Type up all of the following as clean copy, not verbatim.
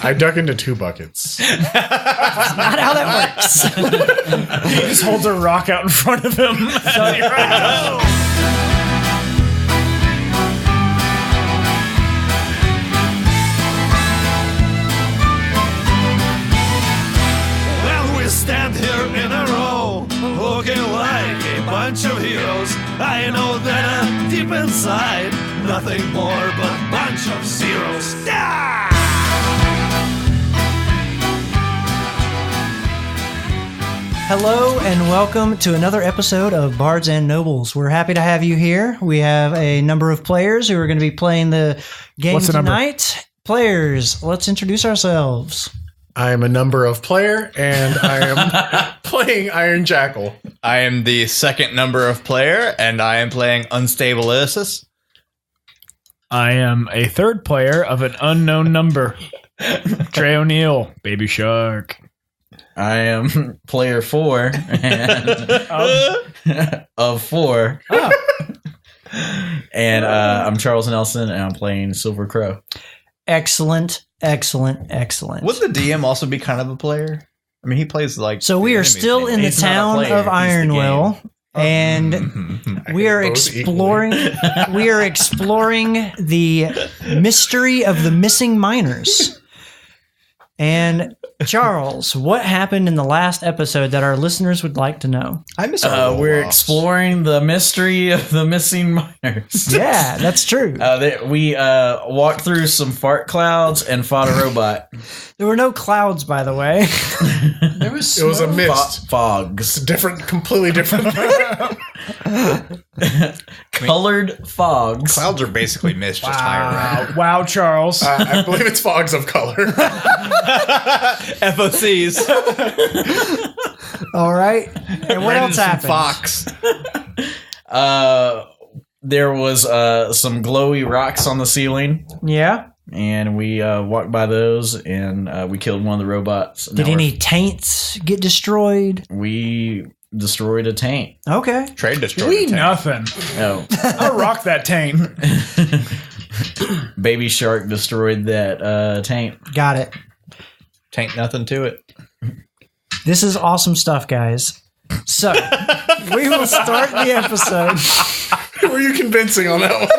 I duck into 2 buckets. That's not how that works. He just holds a rock out in front of him. Well, we stand here in a row, looking like a bunch of heroes. I know that deep inside, nothing more but a bunch of zeros. Ah! Hello and welcome to another episode of Bards and Nobles. We're happy to have you here. We have a number of players who are going to be playing the game tonight. Players, let's introduce ourselves. I am a number of player, and I am playing Iron Jackal. I am the second number of player, and I am playing Unstable Ulysses. I am a third player of an unknown number. Trey O'Neill, Baby Shark. I am player 4 and of 4. Oh. And I'm Charles Nelson, and I'm playing Silver Crow. Excellent, excellent, excellent. Would the DM also be kind of a player? I mean, he plays like... So we are still in the He's not a town player, of he's the Ironwill, and we are exploring. We are exploring the mystery of the missing miners. And Charles, what happened in the last episode that our listeners would like to know? I miss We're exploring the mystery of the missing miners. Yeah, that's true. We walked through some fart clouds and fought a robot. There were no clouds, by the way. There was It was a mist. Fogs. Different, completely different. Colored fogs. Clouds are basically mist, just higher up. Wow, Charles. I believe it's fogs of color. FOCs. All right. And what else happened? Fox. There was some glowy rocks on the ceiling. Yeah. And we walked by those, and we killed one of the robots. Did any taints get destroyed? We destroyed a taint. Okay. Trade destroyed. We nothing. Oh, I'll rock that taint. Baby Shark destroyed that taint. Got it. Taint nothing to it. This is awesome stuff, guys. So, we will start the episode. Were you convincing on that one?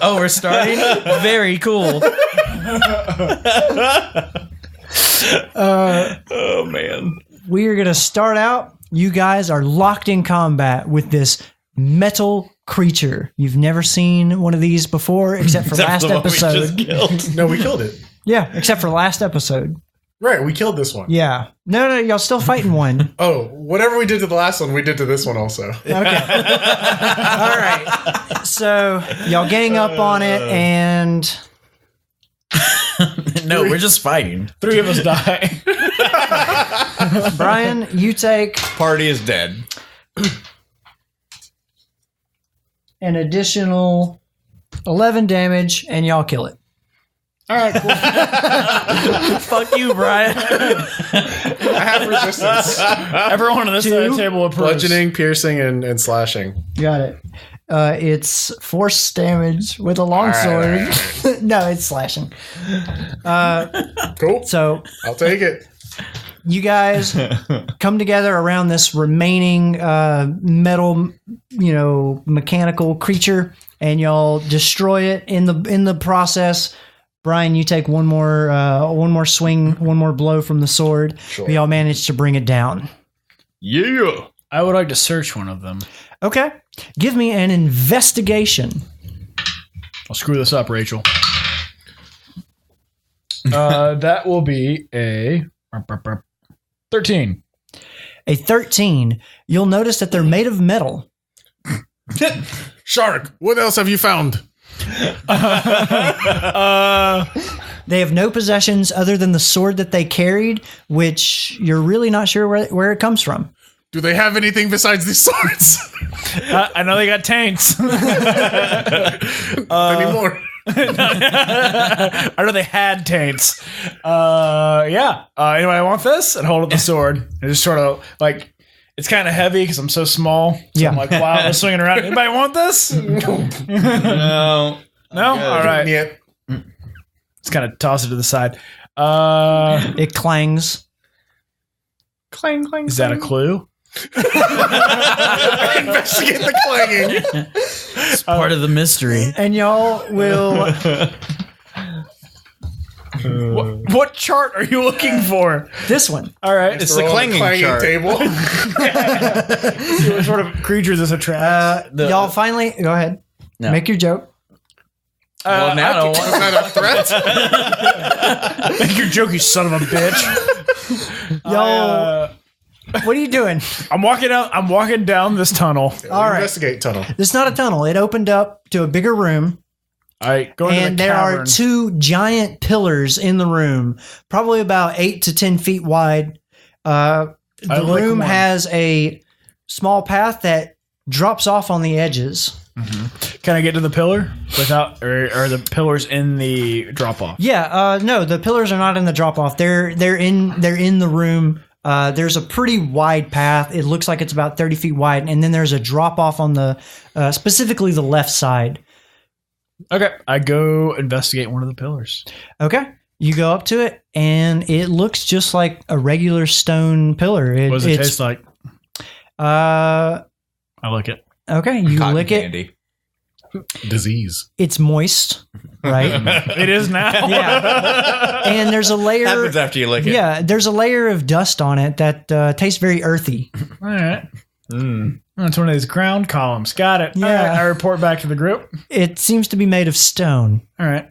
Oh, we're starting? Very cool. Oh, man. We are going to start out. You guys are locked in combat with this metal creature. You've never seen one of these before, except for last episode. No, we killed it. Yeah, except for last episode. Right, we killed this one. Yeah. No, y'all still fighting one. Oh, whatever we did to the last one, we did to this one also. Okay. All right. So, y'all gang up on it, and... No, we're just fighting. 3 of us die. Brian, you take Party is dead. an additional 11 damage, and y'all kill it. All right, cool. Fuck you, Brian. I have resistance. Everyone on this side of the table approves. Bludgeoning, piercing, and slashing. Got it. It's force damage with a longsword. Right. No, it's slashing. Cool. So I'll take it. you guys come together around this remaining metal, mechanical creature, and y'all destroy it. In the process, Brian, you take one more swing, one more blow from the sword. Sure. But y'all manage to bring it down. Yeah. I would like to search one of them. Okay. Give me an investigation. I'll screw this up, Rachel. That will be a 13. A 13. You'll notice that they're made of metal. Shark, what else have you found? They have no possessions other than the sword that they carried, which you're really not sure where it comes from. Do they have anything besides these swords? I know they got taints. Anymore? I know they had taints. Yeah. Anybody want this? And hold up the sword. And just sort of like, it's kind of heavy because I'm so small. So Yeah. I'm like, wow, I'm swinging around. Anybody want this? No. No? All right. Yeah. Just kind of toss it to the side. It clangs. Clang, clang. Is that a clue? Investigate the clanging. It's part of the mystery. And y'all will... What chart are you looking for? This one. All right. It's the clanging chart. table. See what sort of creatures this attracts. Y'all finally... Go ahead. No. Make your joke. Well, now I don't want Is that a threat? Make your joke, you son of a bitch. Y'all... What are you doing? I'm walking down this tunnel. All right. Investigate tunnel. This is not a tunnel. It opened up to a bigger room. I go into And the there cavern. are two giant pillars in the room, probably about 8 to 10 feet wide. The I like room one. has a small path that drops off on the edges. Can I get to the pillar without, or are the pillars in the drop off? Yeah, no, the pillars are not in the drop off. They're in the room. There's a pretty wide path. It looks like it's about 30 feet wide, and then there's a drop off on the specifically the left side. Okay, I go investigate one of the pillars. Okay. You go up to it, and it looks just like a regular stone pillar. What does it taste like? I lick it. Okay, you Cotton lick it. candy. Disease. It's moist, right? It is now. Yeah. And there's a layer. Happens after you lick it. Yeah, there's a layer of dust on it that tastes very earthy. All right. It's one of these ground columns. Got it. Yeah. All right, I report back to the group. It seems to be made of stone. All right.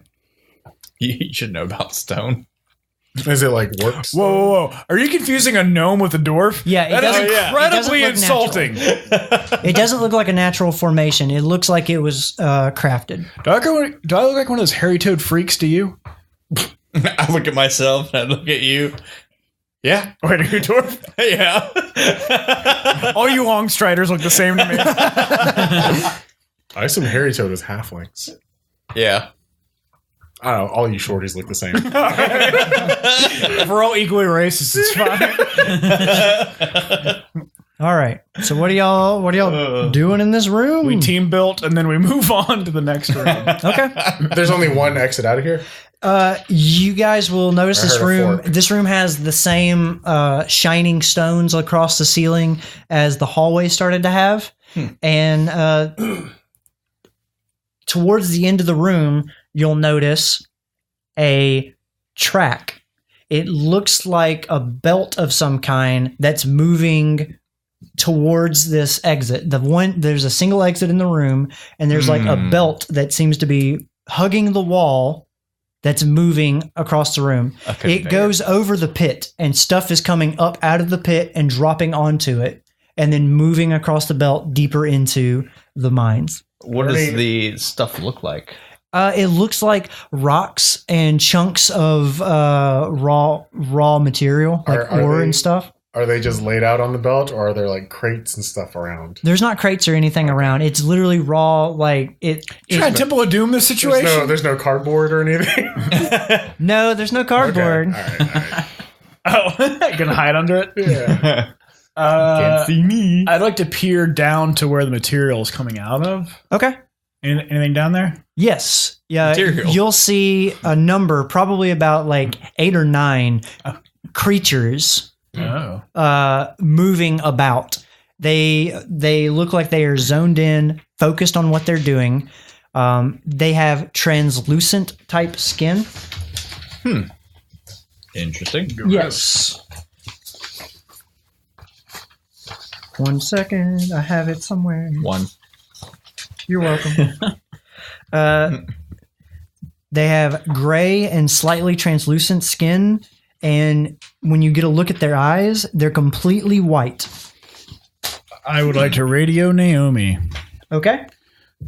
You should know about stone. Is it like works? Whoa. Are you confusing a gnome with a dwarf? Yeah, it That is doesn't- incredibly it doesn't look insulting. It doesn't look like a natural formation. It looks like it was crafted. Do I look like one of those hairy-toed freaks to you? I look at myself and I look at you. Yeah. Wait, are you a dwarf? Yeah. All you long striders look the same to me. I assume Harry Toad is halflings. Yeah. I don't know. All you shorties look the same. If we're all equally racist, it's fine. All right. So what are y'all doing in this room? We team built, and then we move on to the next room. Okay. There's only one exit out of here. You guys will notice I this heard a room. fork. This room has the same shining stones across the ceiling as the hallway started to have, and towards the end of the room, you'll notice a track. It looks like a belt of some kind that's moving towards this exit. There's a single exit in the room, and there's like a belt that seems to be hugging the wall that's moving across the room. It goes over the pit, and stuff is coming up out of the pit and dropping onto it, and then moving across the belt deeper into the mines. What does the stuff look like? It looks like rocks and chunks of raw material, like Are ore they- and stuff. Are they just laid out on the belt, or are there like crates and stuff around? There's not crates or anything around. It's literally raw. Like it. Trying to Temple of Doom this situation? There's no cardboard or anything. No, there's no cardboard. Okay. All right. Oh, gonna hide under it? Yeah. Can't see me. I'd like to peer down to where the material is coming out of. Okay. Anything down there? Yes. Yeah. Material. You'll see a number, probably about like 8 or 9 creatures moving about. They look like they are zoned in, focused on what they're doing. They have translucent type skin. Interesting. Yes. 1 second. I have it somewhere. One. You're welcome. They have gray and slightly translucent skin, and when you get a look at their eyes, they're completely white. I would like to radio Naomi. Okay.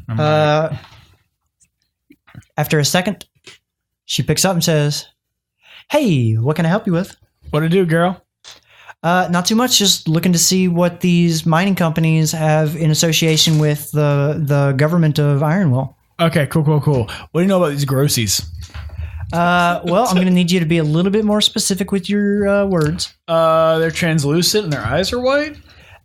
After a second, she picks up and says, "Hey, what can I help you with?" What to do, girl? Not too much. Just looking to see what these mining companies have in association with the government of Ironwill. Okay, cool. What do you know about these grossies? Well, I'm going to need you to be a little bit more specific with your words. They're translucent and their eyes are white?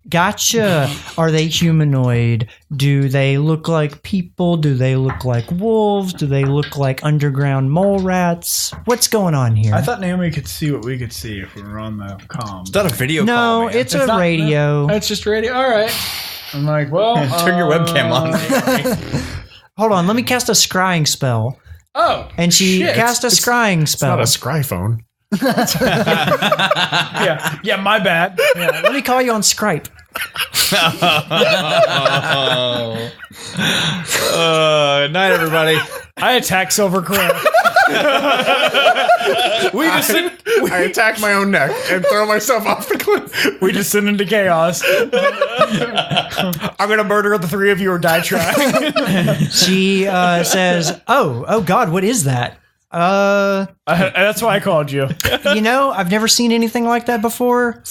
Gotcha. Are they humanoid? Do they look like people? Do they look like wolves? Do they look like underground mole rats? What's going on here? I thought Naomi could see what we could see if we were on the comm. It's not a video call, no, man. it's a not- radio. It's just radio. All right. I'm like, well, Turn your webcam on. Hold on, let me cast a scrying spell. Oh, And she shit. cast a scrying It's spell. not a scry phone. Yeah, my bad. Yeah, let me call you on Skype. Night, everybody. I attack Silver Crow. we I attack my own neck and throw myself off the cliff. descend into chaos. I'm gonna murder the three of you or die trying. She says, "Oh God, what is that? That's why I called you. I've never seen anything like that before.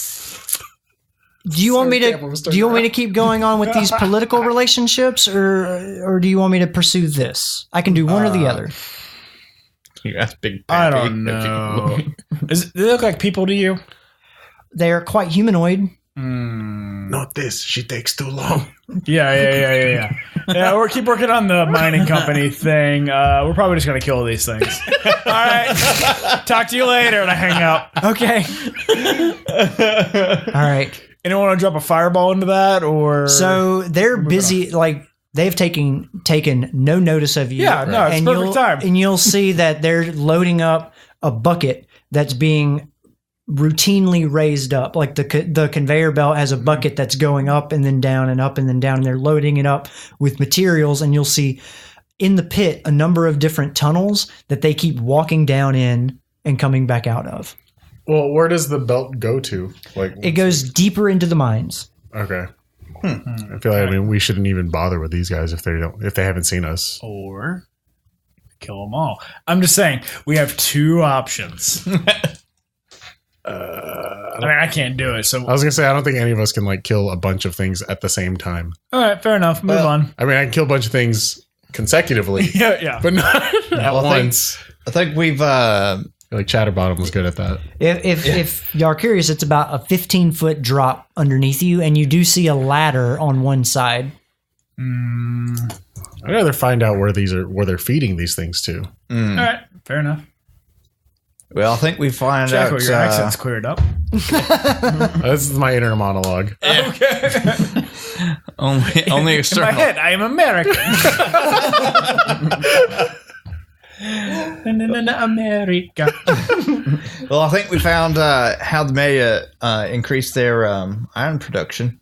Do you want me to keep going on with these political relationships, or do you want me to pursue this? I can do one or the other. You ass big I pappy. don't know. Do they look like people to you? They are quite humanoid. Not this. She takes too long. Yeah. Yeah, we'll keep working on the mining company thing. We're probably just gonna kill these things. All right. Talk to you later, and I hang up. Okay. All right. Anyone want to drop a fireball into that, or So they're busy. Like they've taken no notice of you. Yeah, no, it's perfect time. And you'll see that they're loading up a bucket that's being routinely raised up. Like the conveyor belt has a bucket that's going up and then down and up and then down. And they're loading it up with materials, and you'll see in the pit a number of different tunnels that they keep walking down in and coming back out of. Well, where does the belt go to? Like It goes deeper into the mines. Okay. I feel like we shouldn't even bother with these guys if they haven't seen us. or kill them all. I'm just saying we have two options. I can't do it. So I was gonna say I don't think any of us can kill a bunch of things at the same time. all right, fair enough. Move on. I mean, I can kill a bunch of things consecutively, Yeah. but not at Well, once. I think we've Chatterbottom was good at that. If y'all are curious, it's about a 15-foot drop underneath you, and you do see a ladder on one side. I'd rather find out where they're feeding these things to. All right, fair enough. I think we find Jacko, out your accent's cleared up. This is my inner monologue. Okay. only In my external. head, I am American. America. Well, I think we found how the Maya increased their iron production.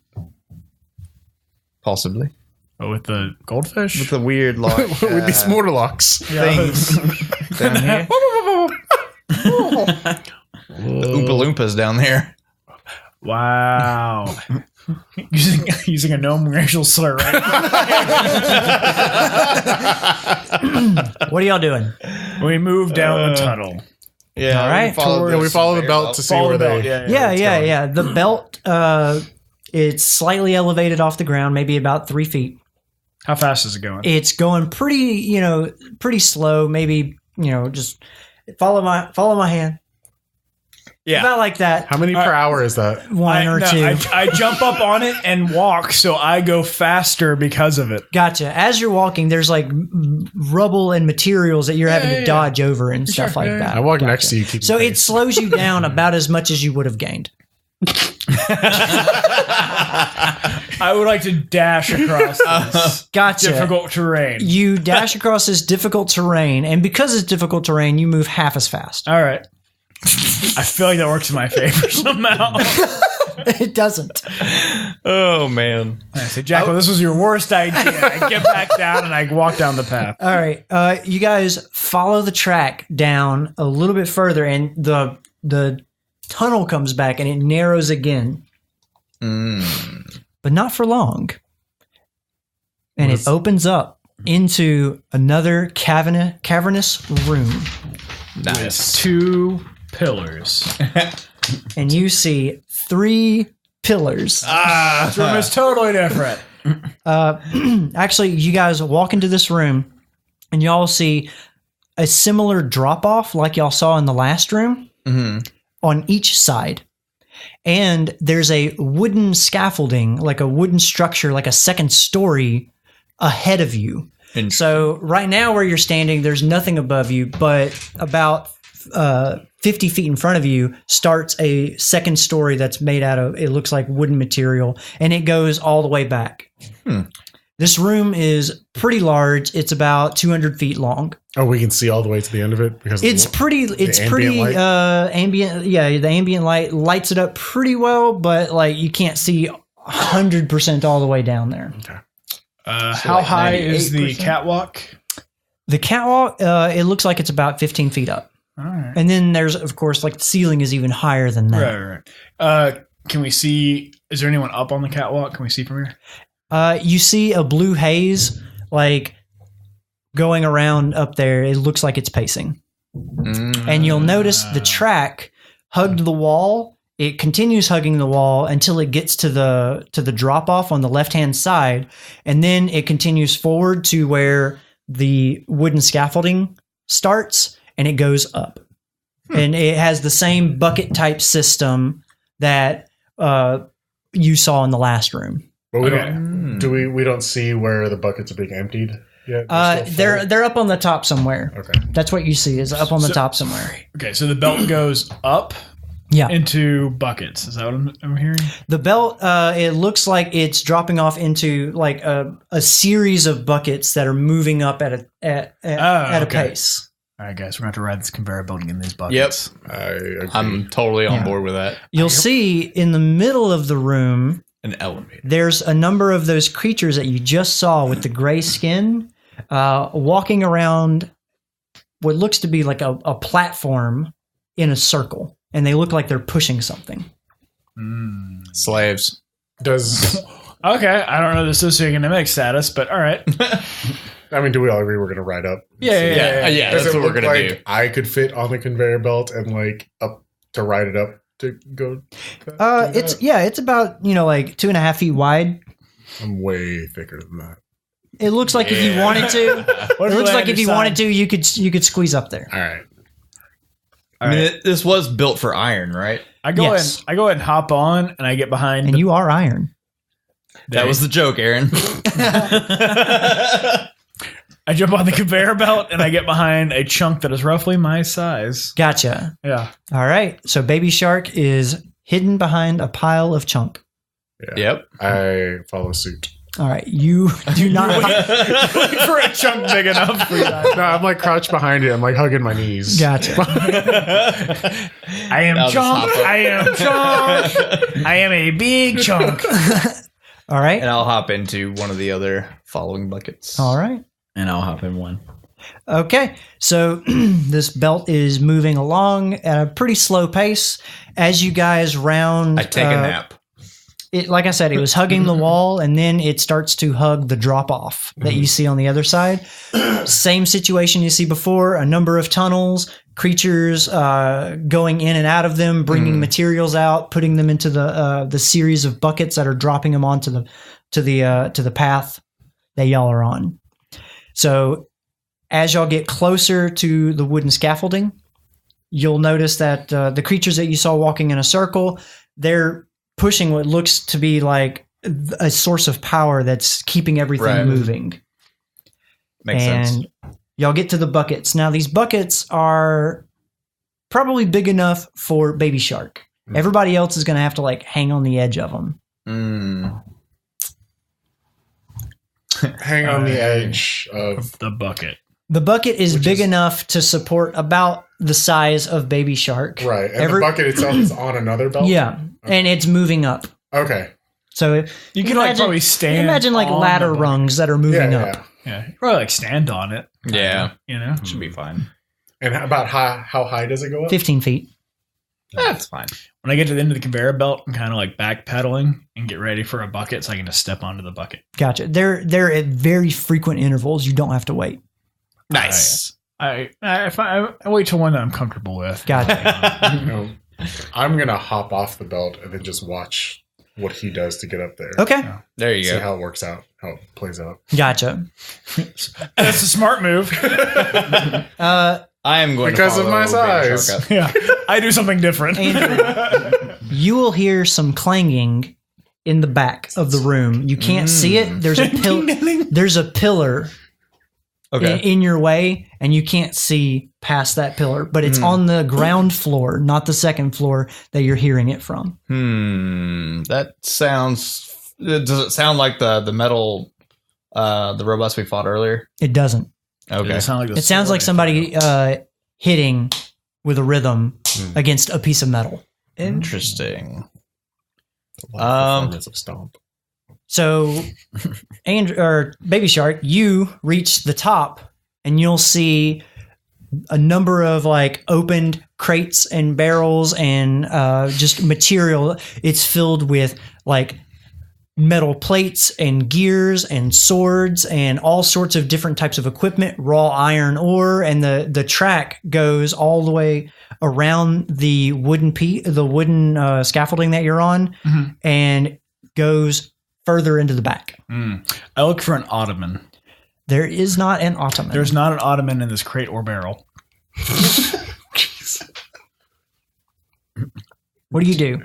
Possibly. With the goldfish? With the weird With these Mortarlocks. things down here. The Oompa Loompas down there. Wow. using a gnome racial slur, right? What are y'all doing? We move down the tunnel. Yeah. All right. We follow the belt to see Follow where the belt, they. Yeah. The belt, it's slightly elevated off the ground, maybe about 3 feet. How fast is it going? It's going pretty slow. Maybe just follow my hand. Yeah. About like that. How many per hour is that? One or two. I jump up on it and walk, so I go faster because of it. Gotcha. As you're walking, there's rubble and materials that you're having to dodge over and stuff like that. I walk next to you. Keep So it slows you down about as much as you would have gained. I would like to dash across this Gotcha. difficult terrain. You dash across this difficult terrain, and because it's difficult terrain, you move half as fast. All right. I feel like that works in my favor somehow. It doesn't. Oh man. I say, Jacko, this was your worst idea. I get back down and I walk down the path. All right. You guys follow the track down a little bit further, and the tunnel comes back and it narrows again. But not for long. And it opens up into another cavernous room. Nice. 2 pillars. And you see 3 pillars. This room is totally different. Actually, you guys walk into this room and y'all see a similar drop off like y'all saw in the last room on each side. And there's a wooden scaffolding, like a wooden structure, like a second story ahead of you. So right now where you're standing, there's nothing above you, but about 50 feet in front of you starts a second story that's made out of, it looks like wooden material, and it goes all the way back. This room is pretty large. It's about 200 feet long. Oh, we can see all the way to the end of it because It's pretty ambient. Yeah, the ambient light lights it up pretty well, but like you can't see 100% all the way down there. Okay. How high is the catwalk? The catwalk, it looks like it's about 15 feet up. All right. And then there's, of course, like the ceiling is even higher than that. Right. Can we see? Is there anyone up on the catwalk? Can we see from here? You see a blue haze, like going around up there. It looks like it's pacing. And you'll notice the track hugged the wall. It continues hugging the wall until it gets to the drop off on the left hand side, and then it continues forward to where the wooden scaffolding starts, and it goes up. And it has the same bucket type system that you saw in the last room. But we don't. We don't see where the buckets are being emptied yet. They're up on the top somewhere. Okay. That's what you see is up on the top somewhere. Okay, so the belt goes up. Yeah. Into buckets. Is that what I'm hearing? The belt, it looks like it's dropping off into like a series of buckets that are moving up at a pace. All right, guys, we're going to have to ride this conveyor belt in these buckets. Yep. I agree. I'm totally on board with that. You'll see in the middle of the room, An elevator. there's a number of those creatures that you just saw with the gray skin walking around what looks to be like a platform in a circle. And they look like they're pushing something. Slaves. Does Okay, I don't know the socioeconomic status, but all right. I mean, do we all agree we're going to ride up? Yeah. Does That's it what we're look gonna like do. I could fit on the conveyor belt and like up to ride it up to go? It's about, like 2.5 feet wide. I'm way thicker than that. It looks like if you wanted to, What it if looks we like land if you inside? wanted to, you could squeeze up there. All right. I mean, this was built for iron, right? I go Yes. ahead and hop on, and I get behind. And you are iron. That was the joke, Aaron. I jump on the conveyor belt, and I get behind a chunk that is roughly my size. Gotcha. Yeah. All right. So Baby Shark is hidden behind a pile of chunk. Yep. I follow suit. All right. You do not. Looking for a chunk big enough for you. No, I'm like crouched behind it. I'm like hugging my knees. Gotcha. I am I'll just chunk. hop up. I am chunk. I am a big chunk. All right. And I'll hop into one of the other following buckets. All right. And I'll hop in one. Okay. So this belt is moving along at a pretty slow pace as you guys round. I take a nap. It, like I said, it was hugging the wall, and then it starts to hug the drop off that you see on the other side. Same situation you see before: a number of tunnels, creatures going in and out of them, bringing materials out, putting them into the series of buckets that are dropping them onto the path that y'all are on. So, as y'all get closer to the wooden scaffolding, you'll notice that the creatures that you saw walking in a circle, they're pushing what looks to be like a source of power that's keeping everything moving. Makes sense. Y'all get to the buckets. Now, these buckets are probably big enough for Baby Shark. Everybody else is going to have to like hang on the edge of them. Hang on the edge of The bucket. The bucket is big enough to support about the size of Baby Shark. right, and the bucket itself is on another belt. Yeah, and it's moving up. Okay. So You can like probably stand. Imagine like on ladder the bucket. rungs that are moving Yeah. up. Yeah, you probably like stand on it. Yeah. You know. Should be fine. And how high does it go up? 15 feet. That's fine. When I get to the end of the conveyor belt, I'm kind of like backpedaling and get ready for a bucket, so I can just step onto the bucket. Gotcha. They're at very frequent intervals. You don't have to wait. Nice. I wait till one that I'm comfortable with. Gotcha. No. I'm gonna hop off the belt and then just watch what he does to get up there. Okay. There you See go. how it works out, how it plays out. Gotcha. That's a smart move. Uh, I am going Because to of my follow Baby size. Shark up. Yeah, I do something different. Andrew, you will hear some clanging in the back of the room. You can't see it. There's a pillar in your way, and you can't see past that pillar, but it's on the ground floor, not the second floor that you're hearing it from. That sounds... Does it sound like the metal, the robots we fought earlier? It doesn't. Okay. It sounds like somebody hitting with a rhythm against a piece of metal. Interesting. Performance of Stomp. So, Baby Shark, you reach the top, and you'll see a number of like opened crates and barrels and just material. It's filled with like metal plates and gears and swords and all sorts of different types of equipment, raw iron ore, and the track goes all the way around the wooden scaffolding that you're on, and goes further into the back. I look for an ottoman. There is not an ottoman. There's not an ottoman in this crate or barrel. What do you do?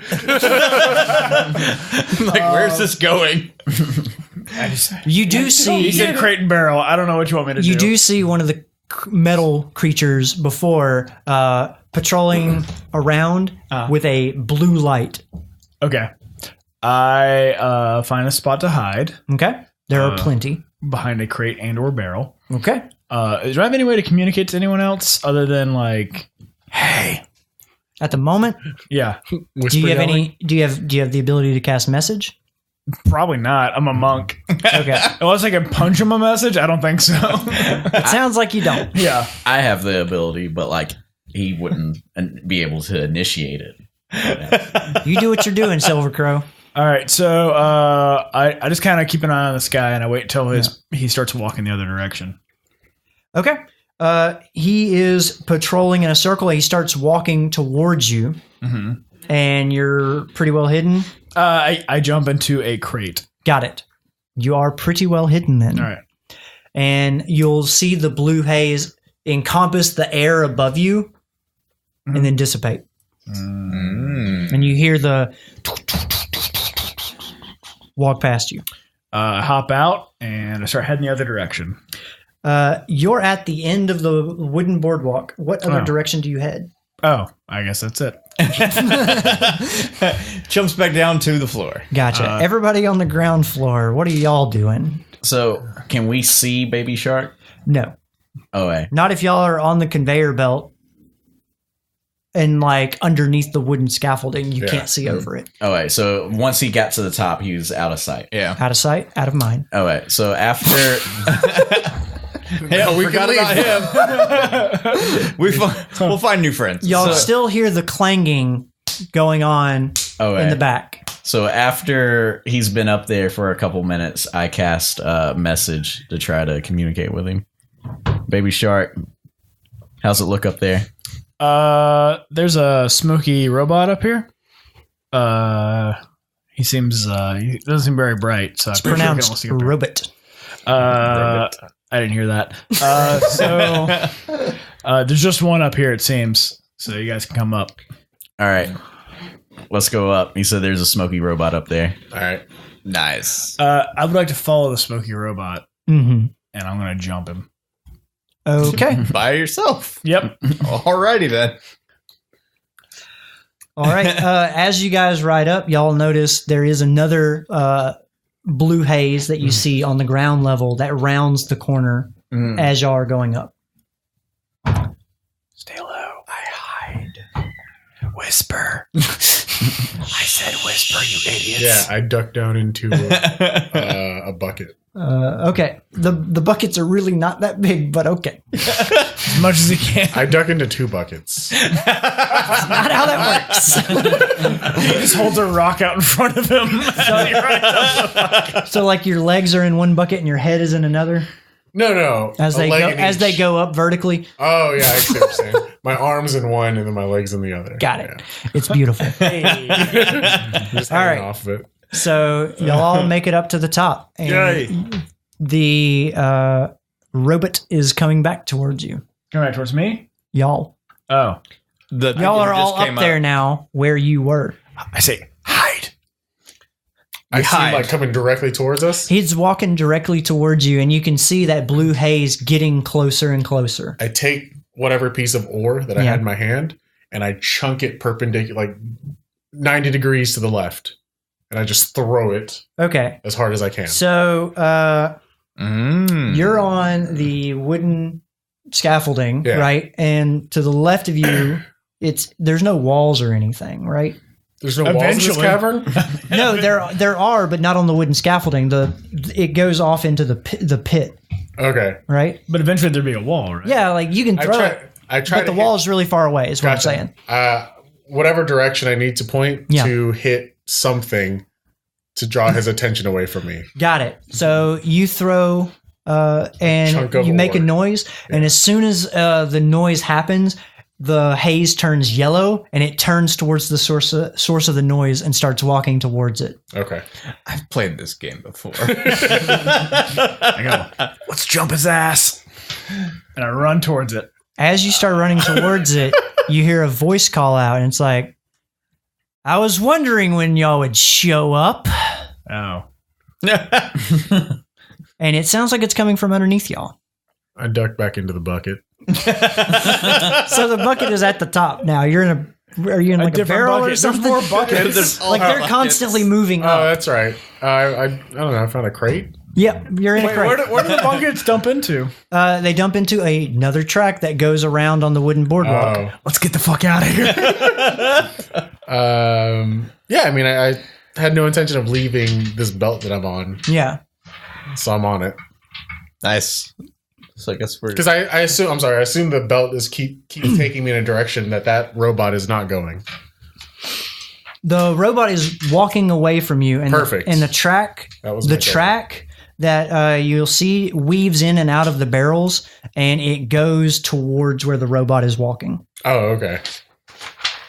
Where's this going? You do see... You said crate and barrel. I don't know what you want me to do. You do see one of the metal creatures before patrolling around with a blue light. Okay. I find a spot to hide. Okay. There are plenty. Behind a crate and or barrel. Okay. Do I have any way to communicate to anyone else other than like, hey? At the moment, Yeah. do you have the ability to cast message? Probably not. I'm a monk. Okay. Unless I can punch him a message, I don't think so. It sounds like you don't. Yeah. I have the ability, but like he wouldn't be able to initiate it. You do what you're doing, Silver Crow. All right. So I just kind of keep an eye on this guy and I wait till he starts walking the other direction. Okay. He is patrolling in a circle. He starts walking towards you, and you're pretty well hidden. I jump into a crate. Got it. You are pretty well hidden then. All right. And you'll see the blue haze encompass the air above you and then dissipate. And you hear the walk past you. I hop out and I start heading the other direction. You're at the end of the wooden boardwalk. What other direction do you head? Oh, I guess that's it. Jumps back down to the floor. Gotcha. Everybody on the ground floor, what are y'all doing? So, can we see Baby Shark? No. Oh, wait. Not if y'all are on the conveyor belt and like underneath the wooden scaffolding. You can't see over it. Oh, wait. So, once he got to the top, he was out of sight. Yeah. Out of sight, out of mind. Oh, wait. So, after... Hell, we forgot about him. We'll find new friends. Y'all still hear the clanging going on in the back. So after he's been up there for a couple minutes, I cast a message to try to communicate with him. Baby Shark, how's it look up there? There's a smoky robot up here. He doesn't seem very bright. So It's pronounced robot. I didn't hear that. There's just one up here, it seems. So you guys can come up. All right. Let's go up. He said there's a smoky robot up there. All right. Nice. I would like to follow the smoky robot, and I'm going to jump him. Okay. By yourself. Yep. Alrighty then. All right. As you guys ride up, y'all notice there is another blue haze that you see on the ground level that rounds the corner as y'all are going up. Stay low. I hide. Whisper. I said whisper, you idiots. Yeah, I duck down into a bucket. Okay. The buckets are really not that big, but okay. As much as he can. I duck into 2 buckets. That's not how that works. He just holds a rock out in front of him. So like your legs are in one bucket and your head is in another? No. As they go up vertically? Oh, yeah, I see what you're saying. My arm's in one and then my legs in the other. Got it. Yeah. It's beautiful. Just All right. off of it. So y'all all make it up to the top. And Yay. the robot is coming back towards you. Coming back towards me? Y'all. Oh. Y'all are all up there now where you were. I say, hide. I see him like coming directly towards us. He's walking directly towards you, and you can see that blue haze getting closer and closer. I take whatever piece of ore that I had in my hand, and I chunk it perpendicular, like 90 degrees to the left, and I just throw it as hard as I can. So you're on the wooden scaffolding, right? And to the left of you, there's no walls or anything, right? There's no walls in this cavern? No, there are, but not on the wooden scaffolding. It goes off into the pit. Okay. Right? But eventually there'd be a wall, right? Yeah, like you can throw it. But the wall is really far away, is what I'm saying. Whatever direction I need to point to hit something to draw his attention away from me. Got it. So you throw and you make a noise, and as soon as the noise happens, the haze turns yellow, and it turns towards the source of the noise and starts walking towards it. Okay. I've played this game before. I go, let's jump his ass. And I run towards it. As you start running towards it, you hear a voice call out, and it's like, I was wondering when y'all would show up. Oh. And it sounds like it's coming from underneath y'all. I duck back into the bucket. So the bucket is at the top now. Are you in like a barrel bucket. or something? There's more buckets. Like they're constantly moving up. Oh, that's right. I don't know. I found a crate. Yep, you're in a crate. Where do the buckets dump into? They dump into another track that goes around on the wooden boardwalk. Let's get the fuck out of here. Yeah, I mean, I had no intention of leaving this belt that I'm on. Yeah. So I'm on it. Nice. So I guess we're... Because I assume the belt is keep taking me in a direction that robot is not going. The robot is walking away from you. And Perfect. And the track that you'll see weaves in and out of the barrels, and it goes towards where the robot is walking. Oh, okay.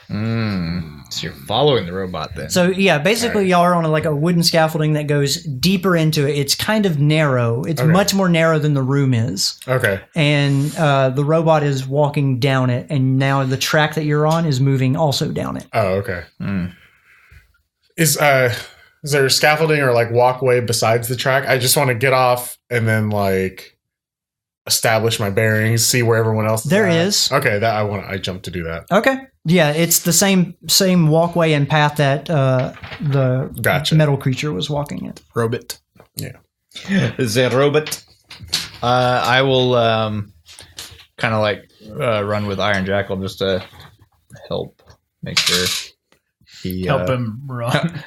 So you're following the robot then. So yeah, basically y'all are on a wooden scaffolding that goes deeper into it. It's kind of narrow. It's much more narrow than the room is. Okay. And the robot is walking down it, and now the track that you're on is moving also down it. Oh, okay. Is there scaffolding or walkway besides the track? I just want to get off and then establish my bearings, see where everyone else is. There is. Okay, I jump to do that. Okay. Yeah, it's the same walkway and path that the metal creature was walking in. Robot. Yeah. The robot. I will kind of run with Iron Jackal just to help make sure he help him run.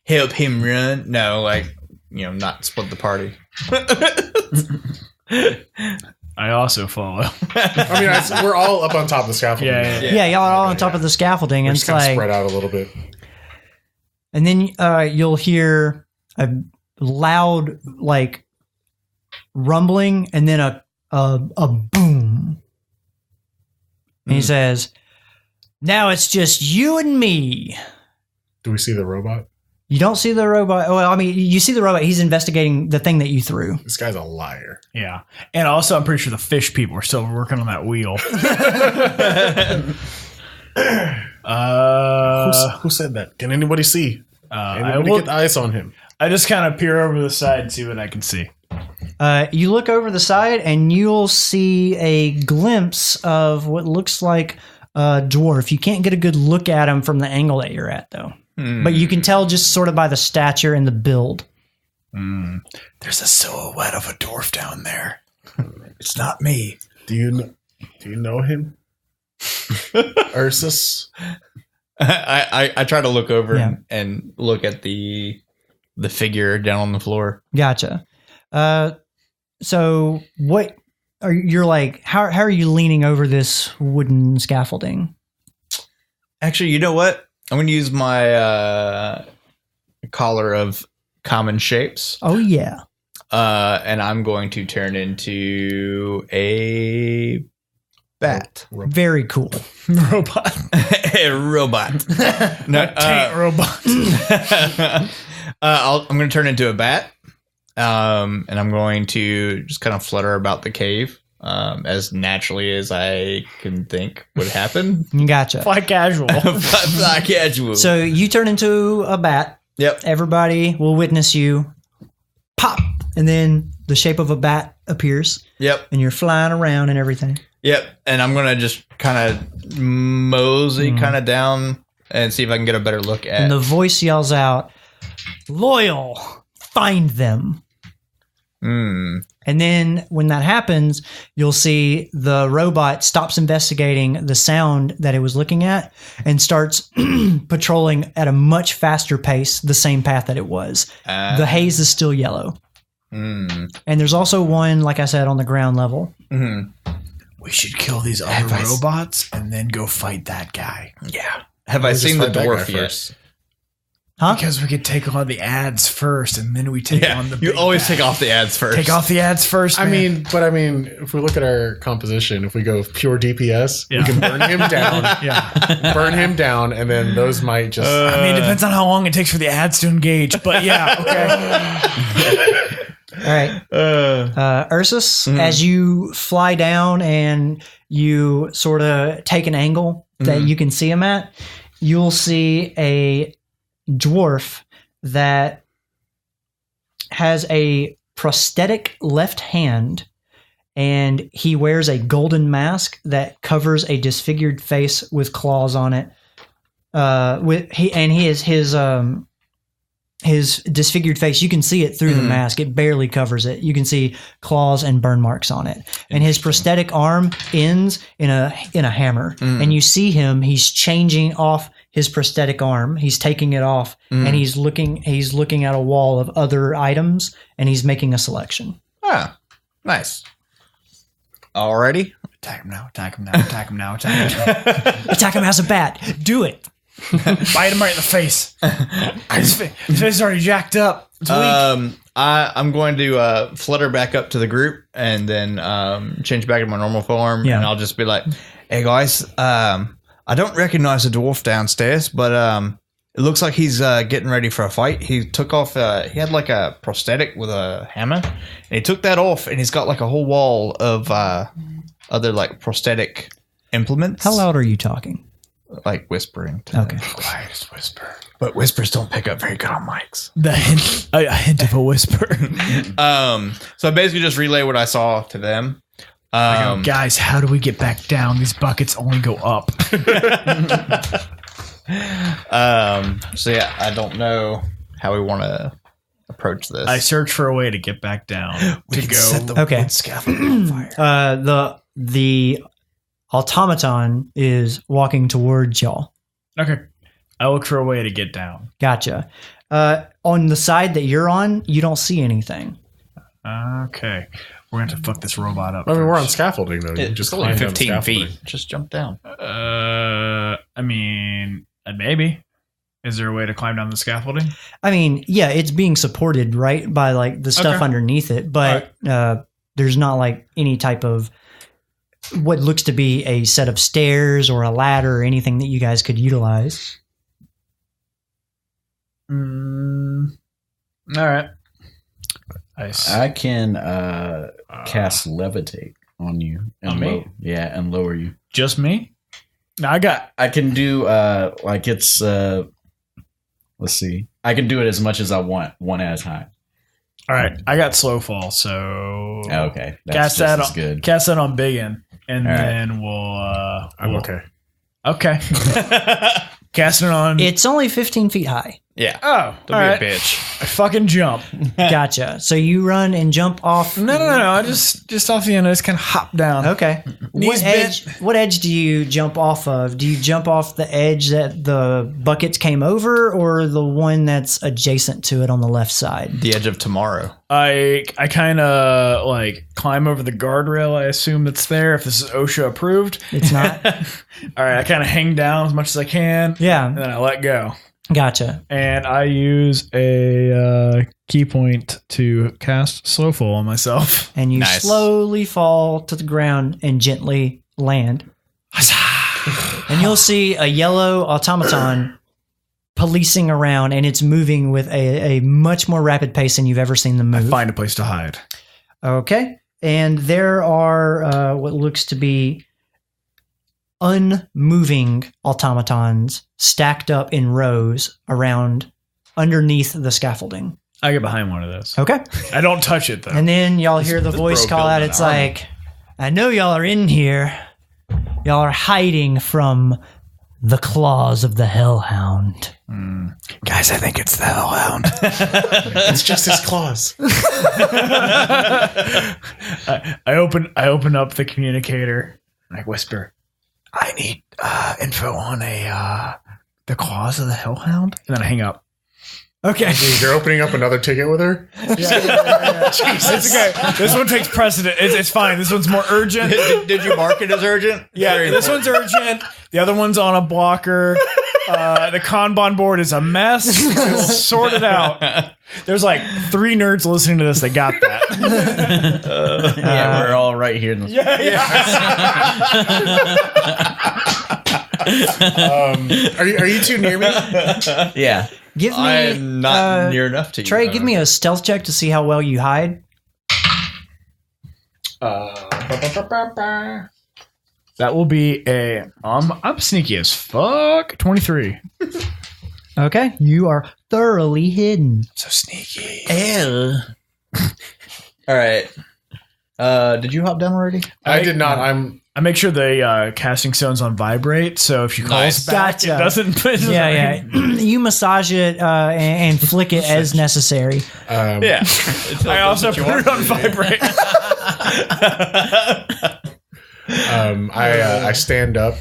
Help him run. No, not split the party. I also follow. I mean, we're all up on top of the scaffolding. Yeah, y'all are all on top of the scaffolding, We're and just it's spread out a little bit. And then you'll hear a loud rumbling, and then a boom. And he says, "Now it's just you and me." Do we see the robot? You don't see the robot. Well, I mean, you see the robot. He's investigating the thing that you threw. This guy's a liar. Yeah. And also, I'm pretty sure the fish people are still working on that wheel. Who said that? Can anybody see? Anybody get eyes on him? I just kind of peer over the side and see what I can see. You look over the side, and you'll see a glimpse of what looks like a dwarf. You can't get a good look at him from the angle that you're at, though. But you can tell just sort of by the stature and the build. There's a silhouette of a dwarf down there. It's not me. Do you know him? Ursus? I try to look over and look at the figure down on the floor. Gotcha. So what are you're how are you leaning over this wooden scaffolding? Actually, you know what? I'm going to use my collar of common shapes. Oh, yeah. And I'm going to turn into a bat. Very cool. Robot. A robot. No, Taint robot. I'm going to turn into a bat. And I'm going to just kind of flutter about the cave. as naturally as I can think would happen. Gotcha. Fly casual. Fly casual. So you turn into a bat. Yep. Everybody will witness you pop, and then the shape of a bat appears. Yep. And you're flying around and everything. Yep. And I'm gonna just kind of mosey kind of down and see if I can get a better look at. And the voice yells out, "Loyal, find them." And then when that happens, you'll see the robot stops investigating the sound that it was looking at and starts patrolling at a much faster pace the same path that it was. The haze is still yellow. And there's also one, like I said, on the ground level. We should kill these other robots and then go fight that guy. Yeah. Have I seen the dwarf yet? Huh? Because we could take on the ads first, and then we take on the big You always guy. take off the ads first. Take off the ads first, man. I mean, if we look at our composition, if we go pure DPS, we can burn him down. Burn him down, and then those might just. I mean, it depends on how long it takes for the ads to engage, but yeah, okay. All right. Ursus, as you fly down and you sort of take an angle that you can see him at, you'll see a dwarf that has a prosthetic left hand, and he wears a golden mask that covers a disfigured face with claws on it. His disfigured face, you can see it through the mask. It barely covers it. You can see claws and burn marks on it. And his prosthetic arm ends in a hammer. And you see him, he's changing off his prosthetic arm. He's taking it off and he's looking at a wall of other items and he's making a selection. Ah, nice. Alrighty. Attack him now, attack him now, attack him now, attack him now. Attack him as a bat. Do it. Bite him right in the face. His face is already jacked up. It's weak. I'm going to flutter back up to the group and then change back to my normal form. Yeah. And I'll just be like, hey guys, I don't recognize the dwarf downstairs, but it looks like he's getting ready for a fight. He took off, he had like a prosthetic with a hammer, and he took that off, and he's got like a whole wall of other like prosthetic implements. How loud are you talking? Like whispering. To Okay. Quietest whisper. But whispers don't pick up very good on mics. A hint of a whisper. So I basically just relay what I saw to them. Guys, how do we get back down? These buckets only go up. So yeah, I don't know how we want to approach this. I search for a way to get back down. Okay. scaffolding on fire. The automaton is walking towards y'all. Okay. I look for a way to get down. Gotcha. On the side that you're on, you don't see anything. Okay. We're going to fuck this robot up. I mean, we're on first. scaffolding though. You just only climb down 15 scaffolding. feet. Just jump down. I mean, maybe. Is there a way to climb down the scaffolding? I mean, yeah, it's being supported, right, by like the stuff Okay. underneath it, but there's not like any type of what looks to be a set of stairs or a ladder or anything that you guys could utilize. All right. I can cast levitate on you and On me? and lower you. Just me? No, I can do like it's let's see. I can do it as much as I want, one at a time. all right. I got slow fall, so Okay, that's cast just that as on, good. cast that on Biggin, and All right. then we'll. I'm okay. Okay. Cast it on. It's only 15 feet high. Yeah. Oh, Don't all be right. a bitch. I fucking jump. Gotcha. So you run and jump off. No. I just off the end. I just kind of hop down. Okay. Knees What edge do you jump off of? Do you jump off the edge that the buckets came over, or the one that's adjacent to it on the left side? The edge of tomorrow. I kind of like climb over the guardrail. I assume that's there. If this is OSHA approved, It's not. all right. I kind of hang down as much as I can, and Yeah. then I let go. Gotcha. And I use a key point to cast slow fall on myself. And you Nice. slowly fall to the ground and gently land. And you'll see a yellow automaton policing around, and it's moving with a much more rapid pace than you've ever seen them I move. find a place to hide. Okay. and there are what looks to be unmoving automatons stacked up in rows around underneath the scaffolding. I get behind one of those. Okay. I don't touch it though. And then y'all hear the voice bro call out. building It's an army. like, I know y'all are in here. Y'all are hiding from the claws of the Hellhound. Guys, I think it's the Hellhound. It's just his claws. I open up the communicator and I whisper, I need info on the claws of the Hellhound. And then I hang up. Okay. You're opening up another ticket with her? It's okay. This one takes precedent. It's fine. This one's more urgent. Did you mark it as urgent? Yeah, Very this important. one's urgent. The other one's on a blocker. The Kanban board is a mess. We'll sort it out. There's like 3 nerds listening to this that got that. Yeah, we're all right here in the Are you too near me? Yeah. Give me. I'm not near enough to you. Trey, give me a stealth check to see how well you hide. That will be a. I'm sneaky as fuck. 23. Okay. You are thoroughly hidden. So sneaky. All right. Did you hop down already? I did not. I make sure the casting stone's on vibrate, so if you call us back, Gotcha. it doesn't. Yeah. You massage it and flick it as necessary. Yeah. I also put it on vibrate. I stand up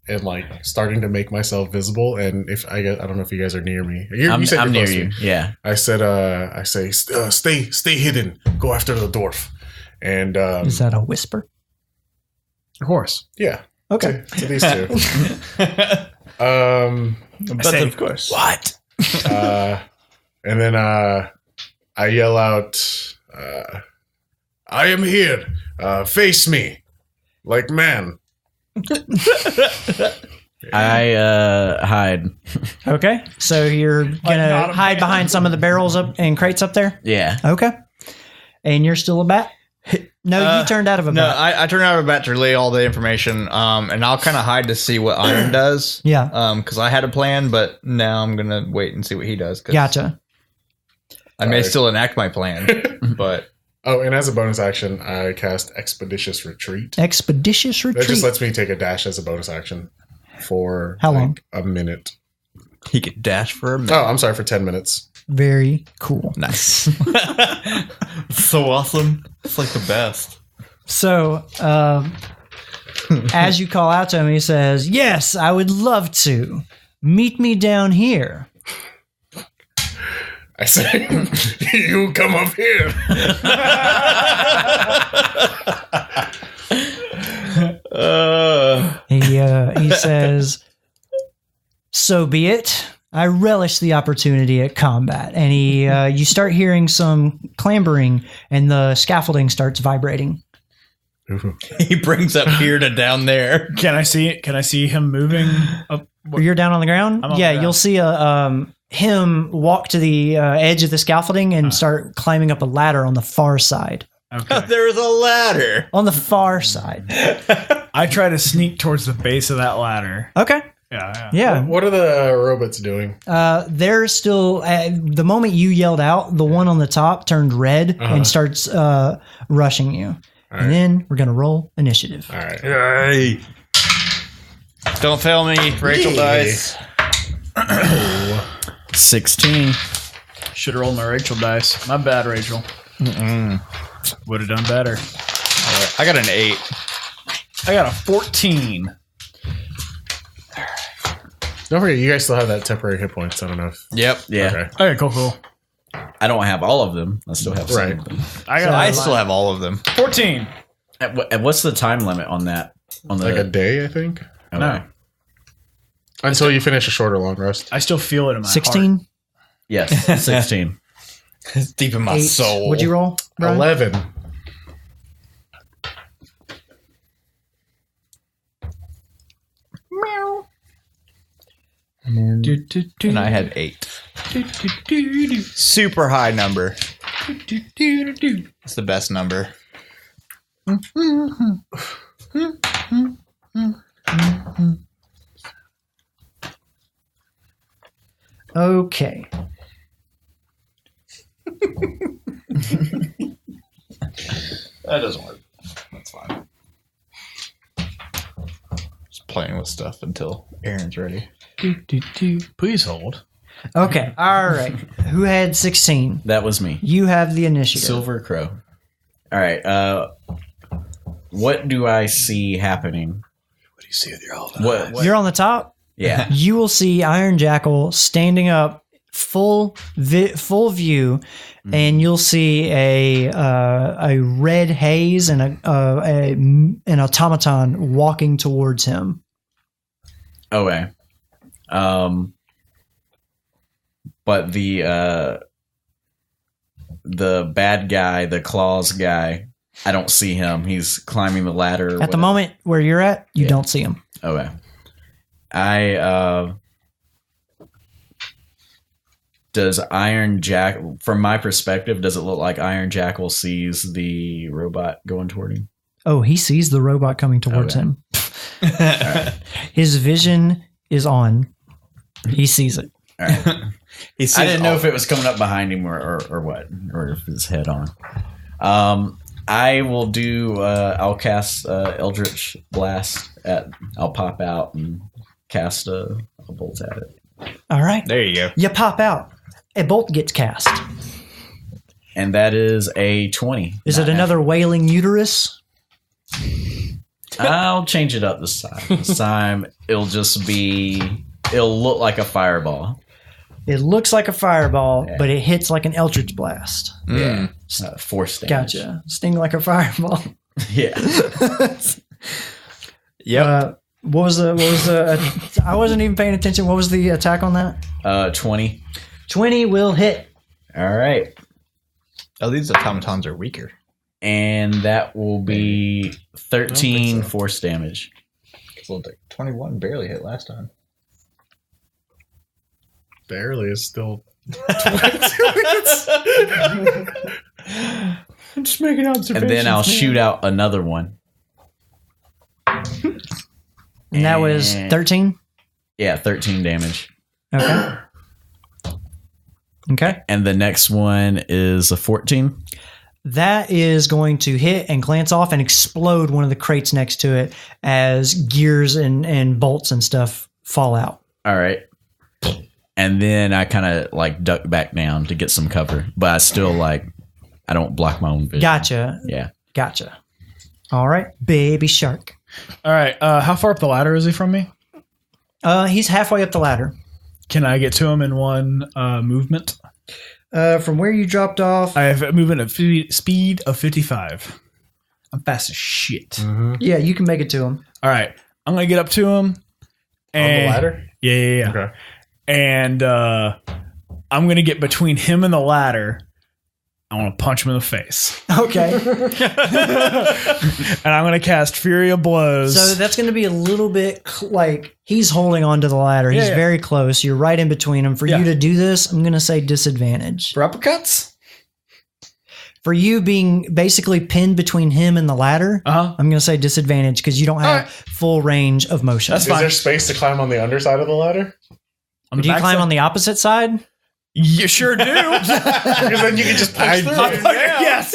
and like starting to make myself visible. And if I don't know if you guys are near me. I'm you're near close to you. me. Yeah. I say, stay hidden. Go after the dwarf. And Is that a whisper? Of course. yeah, Okay. to these two. But say, of course. What? And then I yell out, I am here. Face me. Like man. I hide. Okay. So you're gonna not a hide man. behind some of the barrels up and crates up there. Yeah. Okay. And you're still a bat. No, you turned out of a No, bat. I turned out a bat to relay all the information, and I'll kind of hide to see what Iron does. Yeah. Because I had a plan, but now I'm gonna wait and see what he does. 'Cause Gotcha. I may Sorry. still enact my plan, but Oh, and as a bonus action, I cast Expeditious Retreat. Expeditious retreat. That just lets me take a dash as a bonus action for How long? a minute. he could dash for a minute. Oh, I'm sorry, for 10 minutes. Very cool. Nice. So awesome. It's like the best. So, as you call out to him, he says, "Yes, I would love to. Meet me down here." I say, you come up here. He says, "So be it. I relish the opportunity at combat." And you start hearing some clambering, and the scaffolding starts vibrating. He brings up here to down there. Can I see it? Can I see him moving up? You're down on the ground. I'm on Yeah, the ground. you'll see him walk to the edge of the scaffolding and start climbing up a ladder on the far side. Okay. There's a ladder. On the far side. I try to sneak towards the base of that ladder. Okay. Yeah. Yeah. What are the robots doing? They're still, the moment you yelled out, the one on the top turned red and starts rushing you. And then we're going to roll initiative. All right. Hey. Don't fail me, Rachel Yeah. dice. 16. Should have rolled my Rachel dice. My bad, Rachel. Would have done better. I got an 8. I got a 14. Don't forget, you guys still have that temporary hit points. I don't know if. Yep. Yeah. Okay. Okay, cool. I don't have all of them. I still have some Right. of them. I still have all of them. 14. And what's the time limit on that? On the Like a day, I think. okay. No. Until you finish a short or long rest. I still feel it in my 16? Yes, 16. It's deep in my 8. soul. What'd you roll, Brian? 11. And I had 8. Super high number. It's the best number. Okay. That doesn't work. That's fine. Just playing with stuff until Aaron's ready. Please hold. Okay. All right. Who had 16? That was me. You have the initiative. Silver Crow. All right. What do I see happening? What do you see with your old What? You're on the top. Yeah. You will see Iron Jackal standing up, full view, and you'll see a red haze and an automaton walking towards him. Okay. But the bad guy, the claws guy, I don't see him. He's climbing the ladder. At the moment where you're at, you don't see him. Okay. Does Iron Jack, from my perspective, does it look like Iron Jackal sees the robot going toward him? Oh, he sees the robot coming towards him. Right. His vision is on. He sees it. All right. I didn't know if it was coming up behind him or what, or if his head on. I will do. I'll cast Eldritch Blast I'll pop out and cast a bolt at it. All right. There you go. You pop out. A bolt gets cast. And that is a 20. Is it another wailing uterus? I'll change it up this time. This time it'll look like a fireball. It looks like a fireball, but it hits like an Eldritch Blast. Yeah. Force damage. Gotcha. Sting like a fireball. Yeah. Yep. What was the I wasn't even paying attention. What was the attack on that? 20. 20 will hit. All right. Oh, these automatons are weaker. And that will be 13 force damage. Well, 21 barely hit last time. Barely is still. I'm just making observations. And then I'll shoot out another one. And that was 13? Yeah, 13 damage. Okay. Okay. And the next one is a 14. That is going to hit and glance off and explode one of the crates next to it as gears and bolts and stuff fall out. All right. And then I kind of like duck back down to get some cover, but I still I don't block my own vision. Gotcha. Yeah. Gotcha. All right. Baby shark. All right. How far up the ladder is he from me? He's halfway up the ladder. Can I get to him in one movement? From where you dropped off. I have a movement of speed of 55. I'm fast as shit. Mm-hmm. Yeah, you can make it to him. All right. I'm going to get up to him. And, On the ladder? Yeah. Okay. And I'm going to get between him and the ladder. I want to punch him in the face. Okay. And I'm going to cast Fury of Blows. So that's going to be a little bit like he's holding onto the ladder. He's very close. You're right in between them. For you to do this, I'm going to say disadvantage. For uppercuts? For you being basically pinned between him and the ladder, I'm going to say disadvantage because you don't have full range of motion. That's Is fine. there space to climb on the underside of the ladder? Do you climb on the opposite side? You sure do. Because then you can just punch through it. Yes,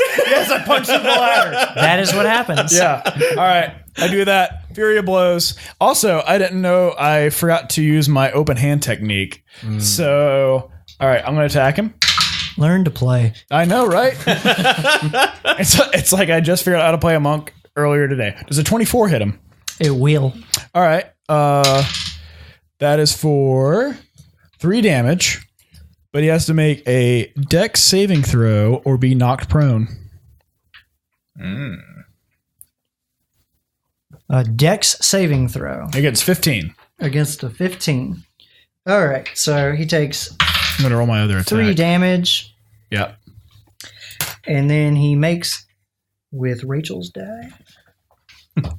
I punched in the ladder. That is what happens. Yeah. All right. I do that. Fury of Blows. Also, I didn't know I forgot to use my open hand technique. So, all right, I'm going to attack him. Learn to play. I know, right? It's like I just figured out how to play a monk earlier today. Does a 24 hit him? It will. All right. That is for 3 damage. But he has to make a dex saving throw or be knocked prone. A dex saving throw. Against 15. Against a 15. All right. So he takes I'm going to roll my other attack. 3 damage. Yeah. And then he makes with Rachel's die.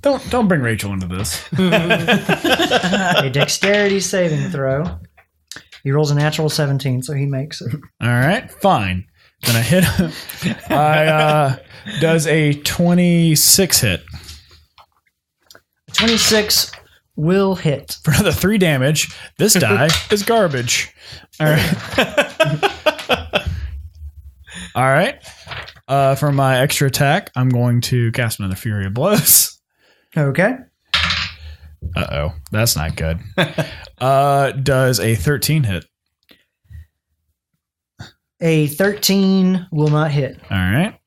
Don't bring Rachel into this. A dexterity saving throw. He rolls a natural 17, so he makes it. All right. Fine. Then I hit him. Does a 26 hit. 26 will hit. For another 3 damage. This die is garbage. All right. All right. For my extra attack, I'm going to cast another Fury of Blows. Okay. Uh-oh. That's not good. Does a 13 hit? A 13 will not hit. All right.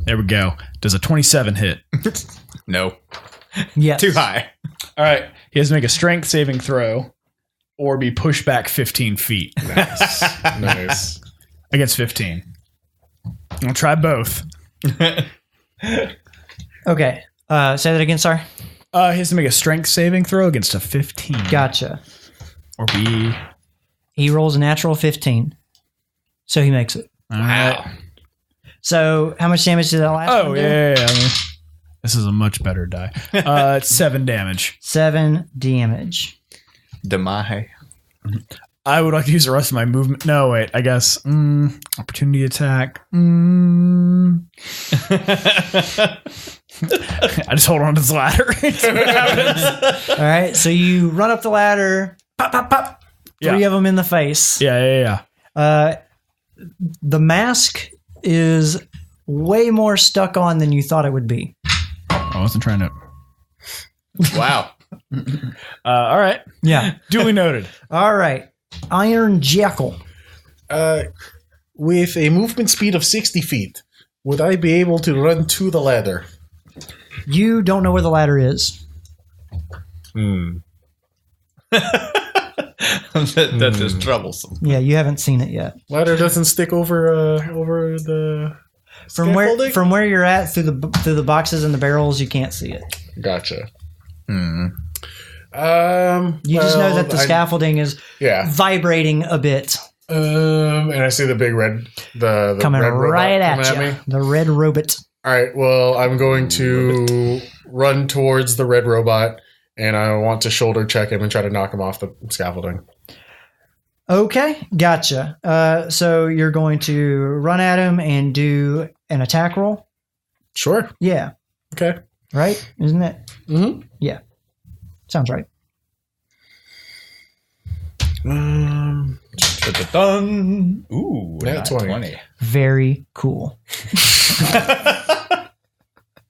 There we go. Does a 27 hit? No. Yes. Too high. All right. He has to make a strength saving throw or be pushed back 15 feet. Nice. Nice. Against 15. I'll try both. Okay. Say that again, sorry. He has to make a strength saving throw against a 15. Gotcha. Or be... He rolls a natural 15. So he makes it. All right. So how much damage did that last one do? Yeah. I mean, this is a much better die. It's 7 damage. 7 damage. Demahe. I would like to use the rest of my movement. No, wait. I guess opportunity attack. I just hold on to this ladder. See what happens. All right. So you run up the ladder. Pop, pop, pop. 3 of them in the face. Yeah. The mask is way more stuck on than you thought it would be. I wasn't trying to. Wow. All right. Yeah. Duly noted. All right. Iron Jackal. With a movement speed of 60 feet, would I be able to run to the ladder? You don't know where the ladder is. That is troublesome. Yeah, you haven't seen it yet. Ladder doesn't stick over the scaffolding? From where you're at through the boxes and the barrels, you can't see it. Gotcha. You just know that the scaffolding is vibrating a bit. And I see the big red the coming red right at coming you. The red robot. All right. Well, I'm going to run towards the red robot, and I want to shoulder check him and try to knock him off the scaffolding. Okay, gotcha. So you're going to run at him and do an attack roll? Sure. Yeah. Okay. Right? Isn't it? Mm-hmm. Yeah. Sounds right. Done. Ooh, Nat 20. Very cool.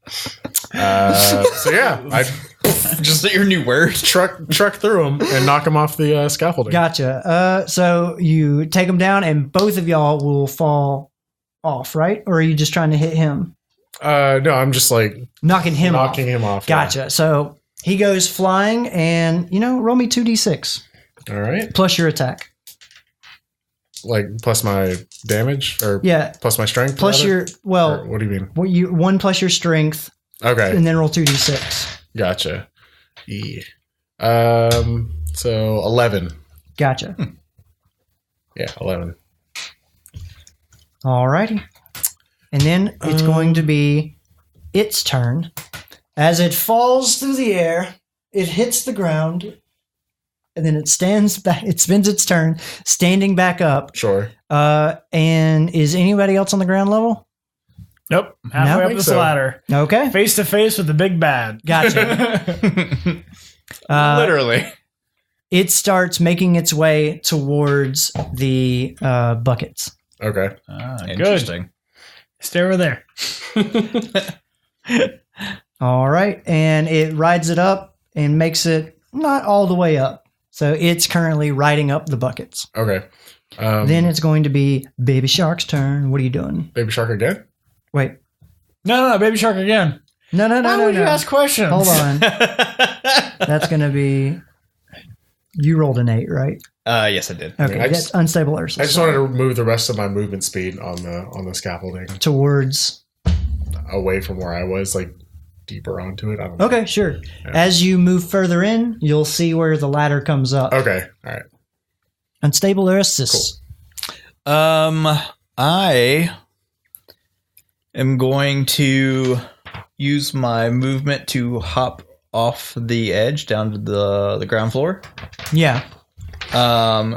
So yeah, I just your new word. Truck through him and knock him off the scaffolding. Gotcha. So you take him down, and both of y'all will fall off, right? Or are you just trying to hit him? No, I'm just like knocking him off. Gotcha. Yeah. So he goes flying, and roll me 2d6. All right. Plus your attack. Like plus my damage, or plus my strength. Plus rather? or what do you mean? Well, 1 plus your strength. Okay. And then roll 2d6. Gotcha. So 11. Gotcha. Yeah, 11. Alrighty. And then it's going to be its turn. As it falls through the air, it hits the ground, and then it stands back. It spins its turn, standing back up. Sure. And is anybody else on the ground level? Nope. Halfway up this ladder. Okay. Face to face with the big bad. Gotcha. Literally. It starts making its way towards the buckets. Okay. Interesting. Good. Stay over there. All right. And it rides it up and makes it not all the way up. So it's currently riding up the buckets. Okay. Then it's going to be Baby Shark's turn. What are you doing? Baby Shark again? Wait. No, Baby Shark again. No. Why would you ask questions? Hold on. That's going to be... You rolled an 8, right? Yes, I did. Okay, that's unstable Ursa. I just wanted to move the rest of my movement speed on the scaffolding towards away from where I was, like deeper onto it. I don't know. Okay, sure. Yeah. As you move further in, you'll see where the ladder comes up. Okay, all right. Unstable Ursa. Cool. I am going to use my movement to hop off the edge down to the ground floor. Yeah.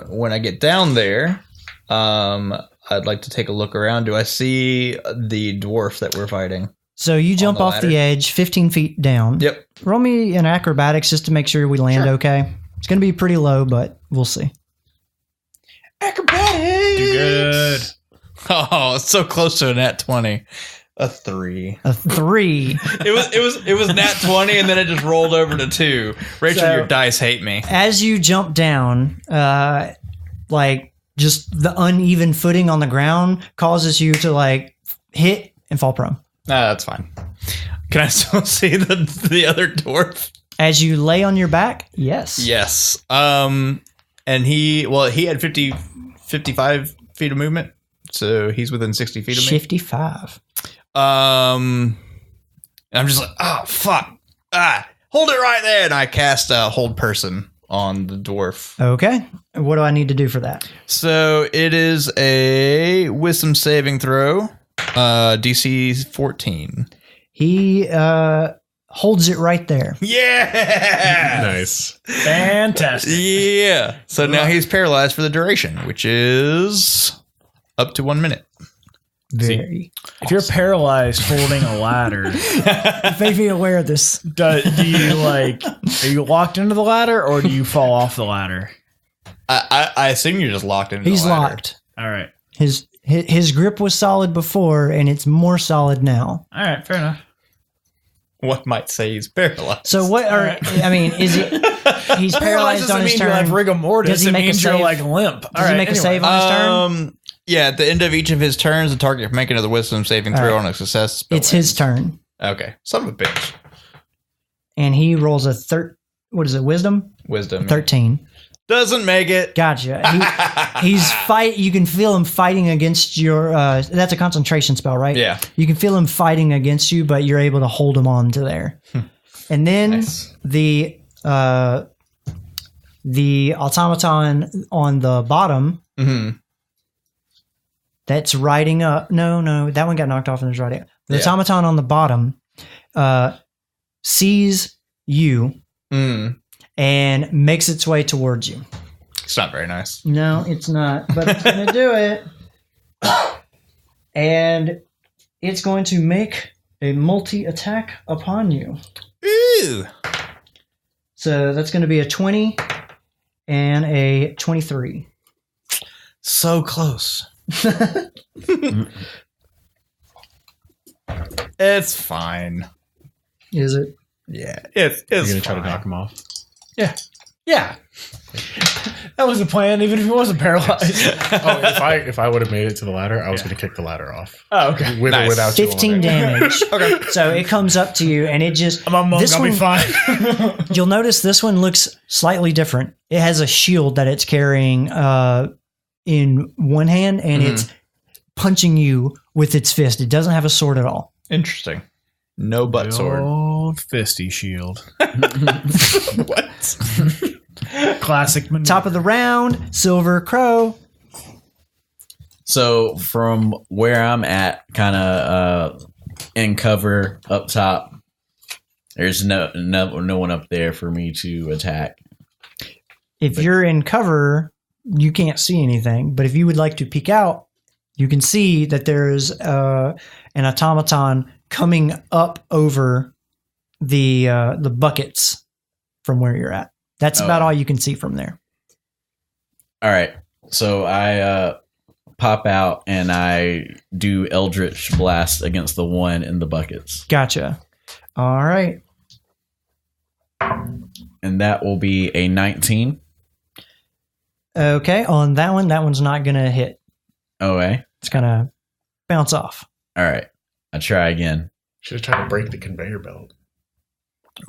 When I get down there, I I'd like to take a look around. Do I see the dwarf that we're fighting? So you jump off the edge 15 feet down. Yep. Roll me an acrobatics just to make sure we land okay. It's going to be pretty low, but we'll see. Acrobatics! Do good. Oh, it's so close to a nat 20. A 3. A 3. It was nat 20 and then it just rolled over to 2. Rachel, So- your dice hate me. As you jump down, like just the uneven footing on the ground causes you to like hit and fall prone. That's fine. Can I still see the other dwarf? As you lay on your back, yes. Yes. And he had 55 feet of movement, so he's within 60 feet of me. 55. And I'm just like, oh fuck! Hold it right there, and I cast Hold Person on the dwarf. Okay. What do I need to do for that? So it is a Wisdom saving throw, DC 14. He holds it right there. Yeah, Nice. Fantastic. yeah. So now he's paralyzed for the duration, which is up to 1 minute. Very. If you're paralyzed holding a ladder, Make me aware of this. do you like? Are you locked into the ladder, or do you fall off the ladder? I assume you're just locked into He's the ladder. locked. All right. His grip was solid before, and it's more solid now. All right. Fair enough. One might say he's paralyzed. So what are I mean? Is it? He's paralyzed on his mean turn. you're like rigor mortis. Does he It make a means you're save? like limp. Does he make a save on his turn? Yeah, at the end of each of his turns, the target can make another Wisdom saving All throw right. on a success. Spell It's his ends. turn, Okay, son of a bitch. and he rolls a What is it? Wisdom Wisdom 13. doesn't make it. Gotcha. He's fight. You can feel him fighting against your. That's a concentration spell, right? Yeah. You can feel him fighting against you, but you're able to hold him on to there. And then Nice. the automaton on the bottom Mm-hmm. that's riding up. No, that one got knocked off and is riding up. The Yeah. automaton on the bottom sees you and makes its way towards you. It's not very nice. No, it's not, but it's going to do it. And it's going to make a multi-attack upon you. Ooh. So that's going to be a 20 and a 23. So close. It's fine. Is it? Yeah, it's You're gonna fine. try to knock him off. Yeah. That was the plan, even if he wasn't paralyzed. If I would have made it to the ladder, I was gonna kick the ladder off. Oh, okay. With or Nice. without you on 15 it. damage. Okay. So it comes up to you and it just... I'm a monk. This I'll be one- fine. You'll notice this one looks slightly different. It has a shield that it's carrying in one hand, and it's punching you with its fist. It doesn't have a sword at all. Interesting. No butt sword. Old fisty shield. What? Classic maneuver. Top of the round, Silver Crow. So from where I'm at, kind of in cover up top, there's no one up there for me to attack. If you're in cover, you can't see anything. But if you would like to peek out, you can see that there's an automaton coming up over the buckets from where you're at. That's about all you can see from there. All right. So I pop out and I do Eldritch Blast against the one in the buckets. Gotcha. All right. And that will be a 19. Okay. On that one's not going to hit. Okay. It's going to bounce off. All right. I try again. Should have tried to break the conveyor belt.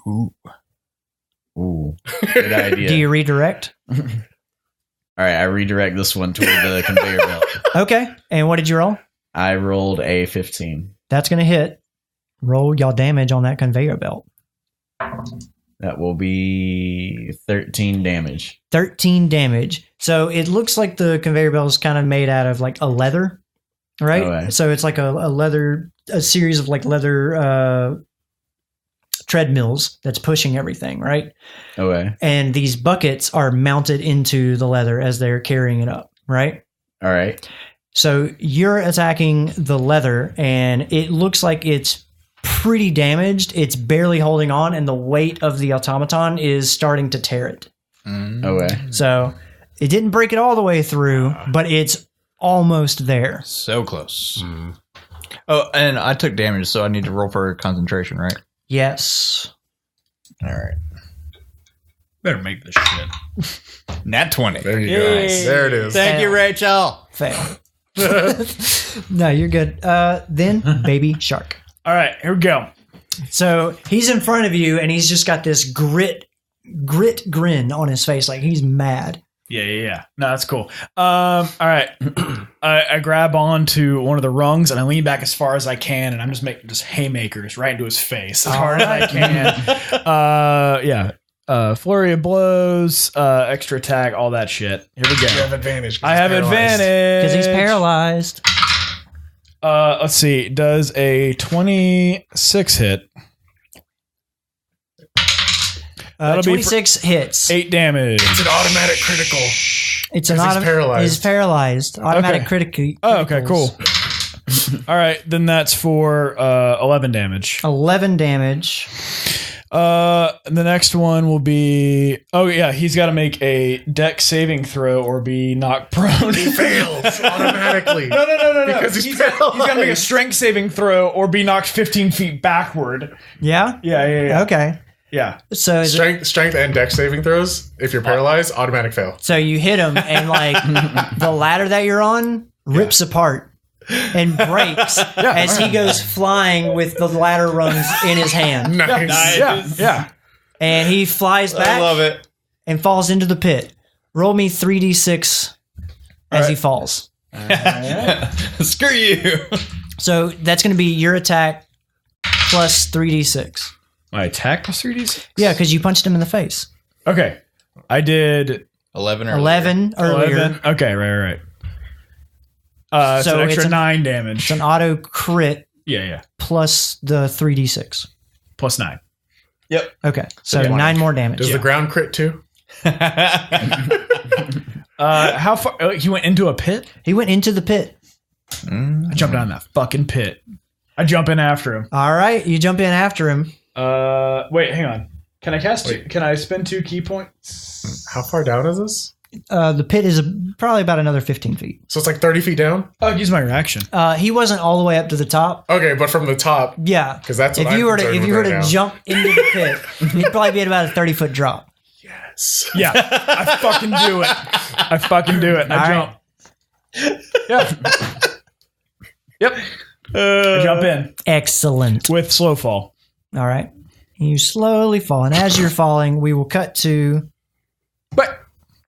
Ooh. Good idea. Do you redirect? All right. I redirect this one toward the conveyor belt. Okay. And what did you roll? I rolled a 15. That's going to hit. Roll y'all damage on that conveyor belt. That will be 13 damage. 13 damage. So it looks like the conveyor belt is kind of made out of like a leather, right? Okay. So it's like a series of like leather treadmills that's pushing everything, right? Okay. And these buckets are mounted into the leather as they're carrying it up, right? All right. So you're attacking the leather, and it looks like it's pretty damaged. It's barely holding on, and the weight of the automaton is starting to tear it. Okay. So it didn't break it all the way through, but it's almost there. So close. Oh, and I took damage, so I need to roll for concentration, right? Yes. All right. Better make this shit. Nat 20. There you go. There it is. Thank you, Rachel. Fail. No, you're good. Then baby shark. All right, here we go. So he's in front of you, and he's just got this grit grin on his face, like he's mad. Yeah. No, that's cool. All right. I grab onto one of the rungs and I lean back as far as I can, and I'm just making haymakers right into his face as hard as I can. Flurry of blows, extra attack, all that shit. Here we go. You have advantage. I have advantage Because he's paralyzed. Let's see. Does a 26 hit? That'll be 26 hits. 8 damage. It's an automatic critical. It's an he's paralyzed. He's paralyzed. Automatic critical. Oh, okay, cool. All right, then that's for 11 damage. 11 damage. The next one will be. Oh yeah, he's got to make a dex saving throw or be knocked prone. He fails automatically. No. Because he's got to make a strength saving throw or be knocked 15 feet backward. Yeah? Yeah. Okay. Yeah. So Strength and dex saving throws, if you're paralyzed, automatic fail. So you hit him, and like the ladder that you're on rips apart and breaks as he goes flying with the ladder rungs in his hand. Nice. Yeah. And he flies back I love it. and falls into the pit. Roll me 3d6 as he falls. Screw you. So that's going to be your attack plus 3d6. My attack plus 3d6? Yeah, because you punched him in the face. Okay. I did 11 or 11 earlier. 11. Okay, right. So an extra 9 damage. It's an auto crit Yeah. plus the 3d6. Plus 9. Yep. Okay, so 9 more damage. Does the ground crit too? How far? He went into a pit? He went into the pit. I jumped down that fucking pit. I jump in after him. All right, you jump in after him. Wait, hang on. Can I cast? Can I spend 2 key points? How far down is this? The pit is probably about another 15 feet. So it's like 30 feet down? Oh, use my reaction. He wasn't all the way up to the top. Okay, but from the top. Yeah, Because that's what if you were concerned to with right now. jump into the pit, you'd probably be at about a 30-foot drop. Yes. Yeah, I fucking do it. I jump. Yeah. Yep. I jump in Excellent. with slow fall. All right, you slowly fall, and as you're falling, we will cut to. But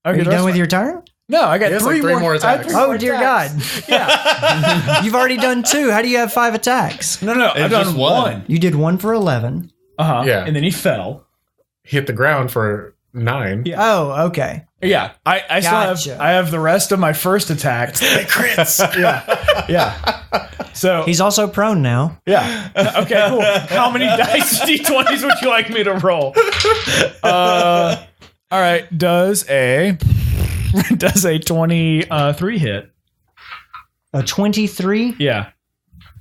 Are you done with your turn? No, I got He has 3 like 3 more I had attacks. 3 Oh more dear attacks. God! Yeah. You've already done 2. How do you have 5 attacks? No. I've just done one. 1. You did 1 for 11. Yeah. And then he fell. Hit the ground for 9. Yeah. Oh, okay. Yeah. I still Gotcha. have the rest of my first attack. Crits. Yeah. So He's also prone now. yeah. Okay, cool. How many dice d20s would you like me to roll? All right, does a 23 hit? A 23 Yeah.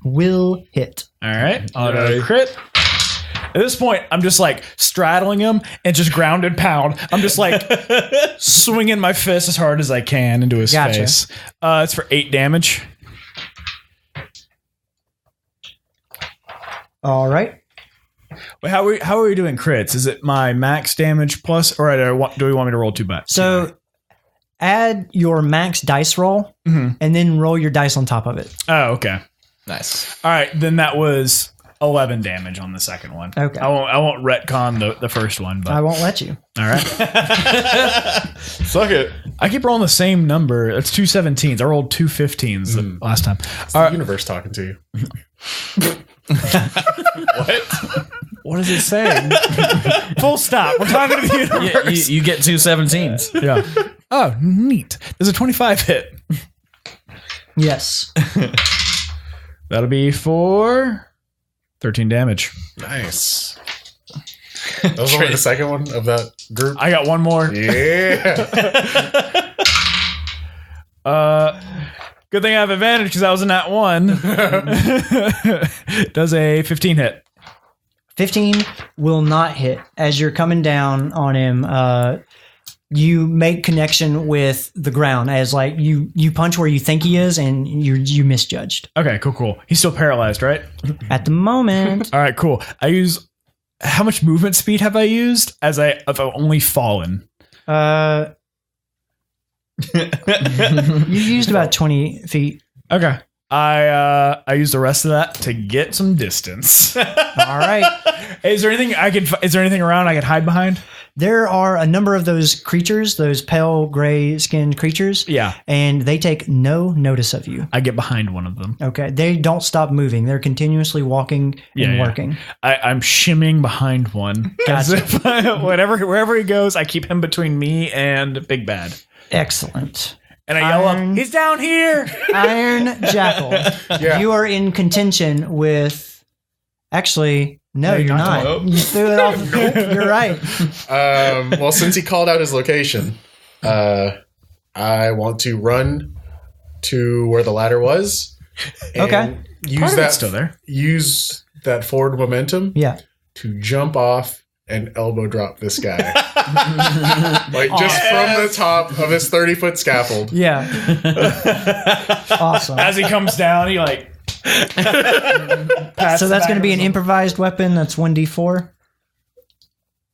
will hit. All right. Auto crit. At this point, I'm just like straddling him and just grounded pound. I'm just like swinging my fist as hard as I can into his Gotcha. face. It's for 8 damage. All right. Wait, how are we doing crits? Is it my max damage plus, or do we want me to roll 2 bucks? So add your max dice roll and then roll your dice on top of it. Oh, okay. Nice. All right, then that was 11 damage on the second one. Okay. I won't retcon the first one, but I won't let you. all right. Suck it. I keep rolling the same number. It's 2 17s. I rolled 2 15s the last time. It's the universe talking to you. What? What is it saying? Full stop. We're talking to the universe. You get 2 17s. Yeah. Oh, neat. There's a 25 hit. Yes. That'll be for 13 damage. Nice. That was only the second one of that group. I got one more. Yeah. Good thing I have advantage because I was in that one. Does a 15 hit? 15 will not hit. As you're coming down on him, you make connection with the ground as like you punch where you think he is, and you misjudged. Okay, cool. He's still paralyzed, right? At the moment. All right, cool. How much movement speed have I used if I've only fallen? You used about 20 feet. Okay. I used the rest of that to get some distance. All right. Is there anything around I could hide behind? There are a number of those creatures, those pale gray skinned creatures. Yeah. And they take no notice of you. I get behind one of them. Okay. They don't stop moving. They're continuously walking and working. I'm shimming behind one. Gotcha. As if wherever he goes, I keep him between me and Big Bad. Excellent. And I yell up, he's down here! Iron Jackal. Yeah. You are in contention with... Actually... No, you're not. Nope. You threw it off. You're right. Well, since he called out his location, I want to run to where the ladder was. And Okay. Use that still there. Use that forward momentum. Yeah. To jump off and elbow drop this guy, like just from the top of his 30-foot scaffold. Yeah. Awesome. As he comes down, he like. So that's going to be an improvised weapon. That's 1d4.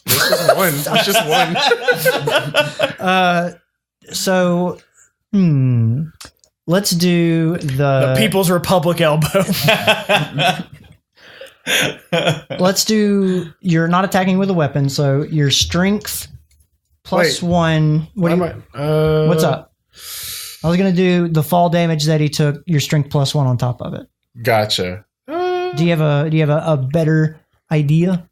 It's just one. It's just one. So, let's do The People's Republic elbow. Let's do. You're not attacking with a weapon, so your strength plus Wait. 1. What's up? I was going to do the fall damage that he took. Your strength plus 1 on top of it. Gotcha. Do you have a better idea?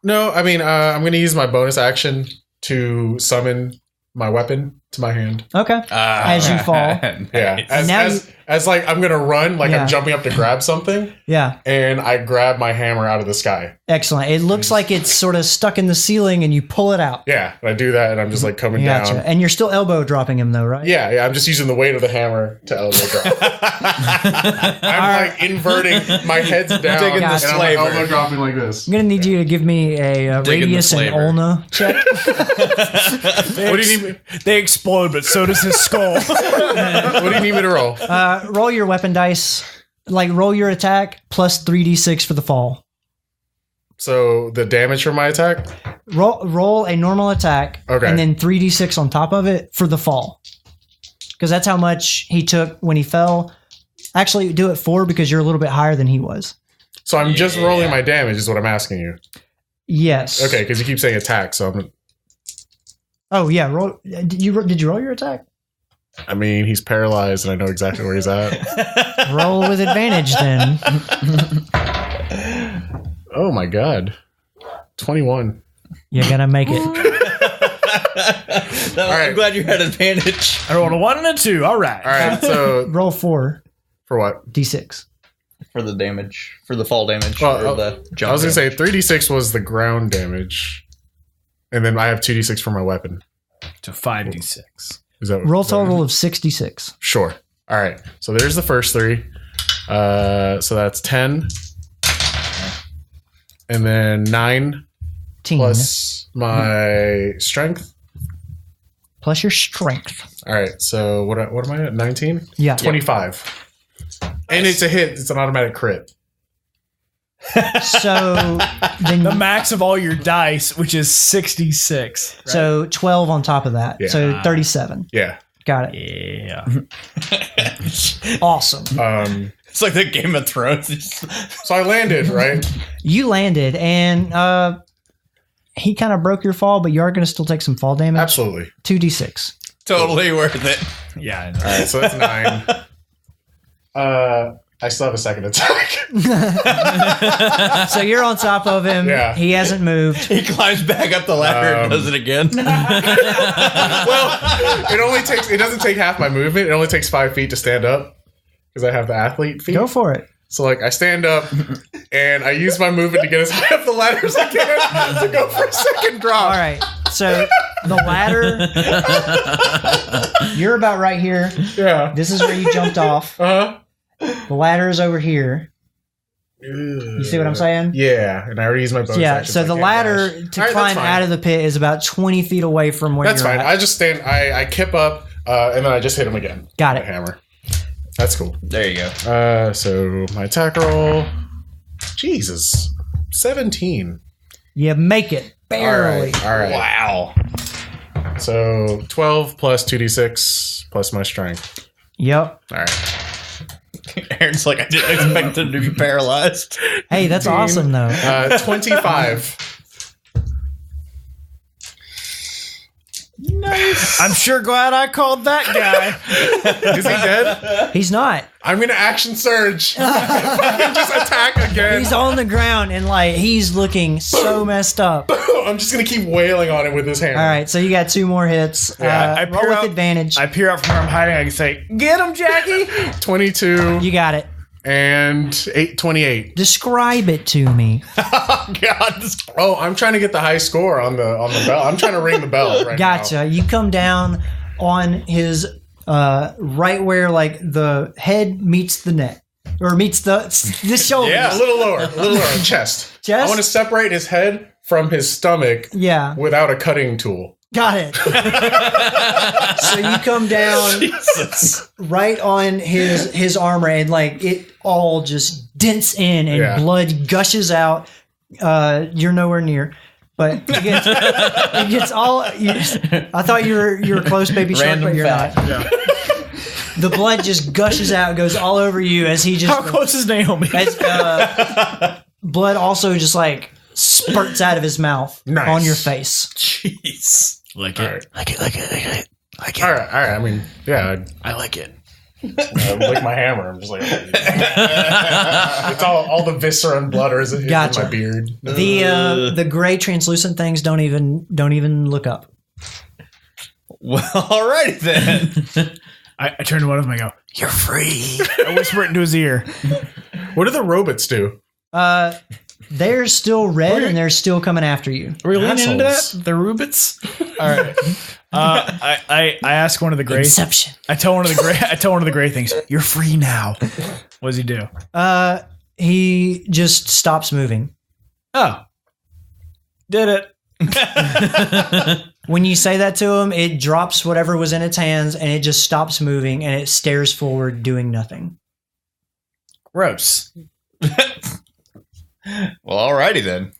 No, I mean, I'm going to use my bonus action to summon my weapon to my hand. Okay. As you fall. Yeah. As like I'm going to run, like I'm jumping up to grab something. Yeah. And I grab my hammer out of the sky. Excellent. It looks like it's sort of stuck in the ceiling and you pull it out. Yeah. And I do that and I'm just like coming down. And you're still elbow dropping him though, right? Yeah. I'm just using the weight of the hammer to elbow drop. I'm like inverting. My head's down. Taking the and I'm like slaver. elbow dropping like this. I'm going to need you to give me a radius and slaver. ulna check. What do you need me? They explode, but so does his skull. What do you need me to roll? Roll your weapon dice. Like roll your attack plus 3d6 for the fall. So the damage from my attack? Roll a normal attack. Okay. And then 3d6 on top of it for the fall. Because that's how much he took when he fell. Actually, do it 4 because you're a little bit higher than he was. So I'm just rolling my damage is what I'm asking you. Yes. Okay, because you keep saying attack, so I'm... Oh, yeah. Roll. Did you roll your attack? I mean, he's paralyzed and I know exactly where he's at. Roll with advantage then. Oh my god. 21. You're going to make it. No, right. I'm glad you had advantage. I rolled a 1 and a 2. All right. All right, so Roll 4 for what? d6. For the damage. For the fall damage. Well, or the jump I was going to say damage. 3d6 was the ground damage. And then I have 2d6 for my weapon. To 5d6. Is that Roll is that- total of 66. Sure. All right. So there's the first 3. So that's 10. And then 9 Team. plus my strength. Plus your strength. All right. So what am I at? 19? Yeah. 25. And it's a hit. It's an automatic crit. So then The max of all your dice, which is 66. Right? so 12 on top of that. Yeah. So 37. Yeah. Got it. Yeah. Awesome. It's like the Game of Thrones. So I landed, right? You landed and he kind of broke your fall, but you are going to still take some fall damage. Absolutely. 2d6. Totally worth it. Yeah. I know. All right. So that's 9. I still have a second attack. So you're on top of him. Yeah. He hasn't moved. He climbs back up the ladder and does it again. Well, it doesn't take half my movement. It only takes 5 feet to stand up because I have the athlete feet. Go for it. So like I stand up and I use my movement to get as high up the ladder as I can to go for a second drop. All right. So the ladder You're about right here. Yeah. This is where you jumped off. Uh-huh. The ladder is over here. You see what I'm saying? Yeah, and I already used my bonus action. So the ladder to climb out of the pit is about 20 feet away from where that's you're fine. at. I just stand, I kip up, and then I just hit him again. Got with it. a hammer. That's cool. There you go. So my attack roll. Jesus. 17. You make it. Barely. All right. Wow. So 12 plus 2d6 plus my strength. Yep. All right. Aaron's like, I didn't expect him to be paralyzed. Hey, that's awesome, though. 25. Nice. I'm sure glad I called that guy. Is he dead? He's not. I'm going to action surge. Just attack again. He's on the ground, and like he's looking so messed up. I'm just going to keep wailing on it with this hammer. All right, so you got 2 more hits. Yeah, roll with advantage. I peer out from where I'm hiding. I can say, "Get him, Jackie!" 22 You got it. and 28. Describe it to me. Oh, God. Oh, I'm trying to get the high score on the bell. I'm trying to ring the bell right now. Gotcha. You come down on his right where like the head meets the neck or meets the shoulders. Yeah, a little lower. Chest. Chest? I want to separate his head from his stomach Yeah. without a cutting tool. Got it. So you come down right on his armor, and like it all just dents in, and blood gushes out. You're nowhere near, but it gets all. I thought you were close, baby shark, but you're not. Yeah. The blood just gushes out, goes all over you as he just. How close is Naomi? As, blood also just like spurts out of his mouth on your face. Jeez. Like it. Right. Like it. All right. I mean, yeah. I like it. I lick my hammer. I'm just like, it's all the viscera and blood is in Gotcha. my beard. The gray translucent things don't even look up. Well, alrighty then. I turn to one of them and I go, "You're free." I whisper it into his ear. What do the robots do? They're still red and they're still coming after you. Are we leaning into Assholes. that? The Rubits? All right. I ask one of the gray. Inception. I tell one of the gray things. You're free now. What does he do? He just stops moving. Oh, did it? When you say that to him, it drops whatever was in its hands and it just stops moving and it stares forward, doing nothing. Gross. Well, alrighty then.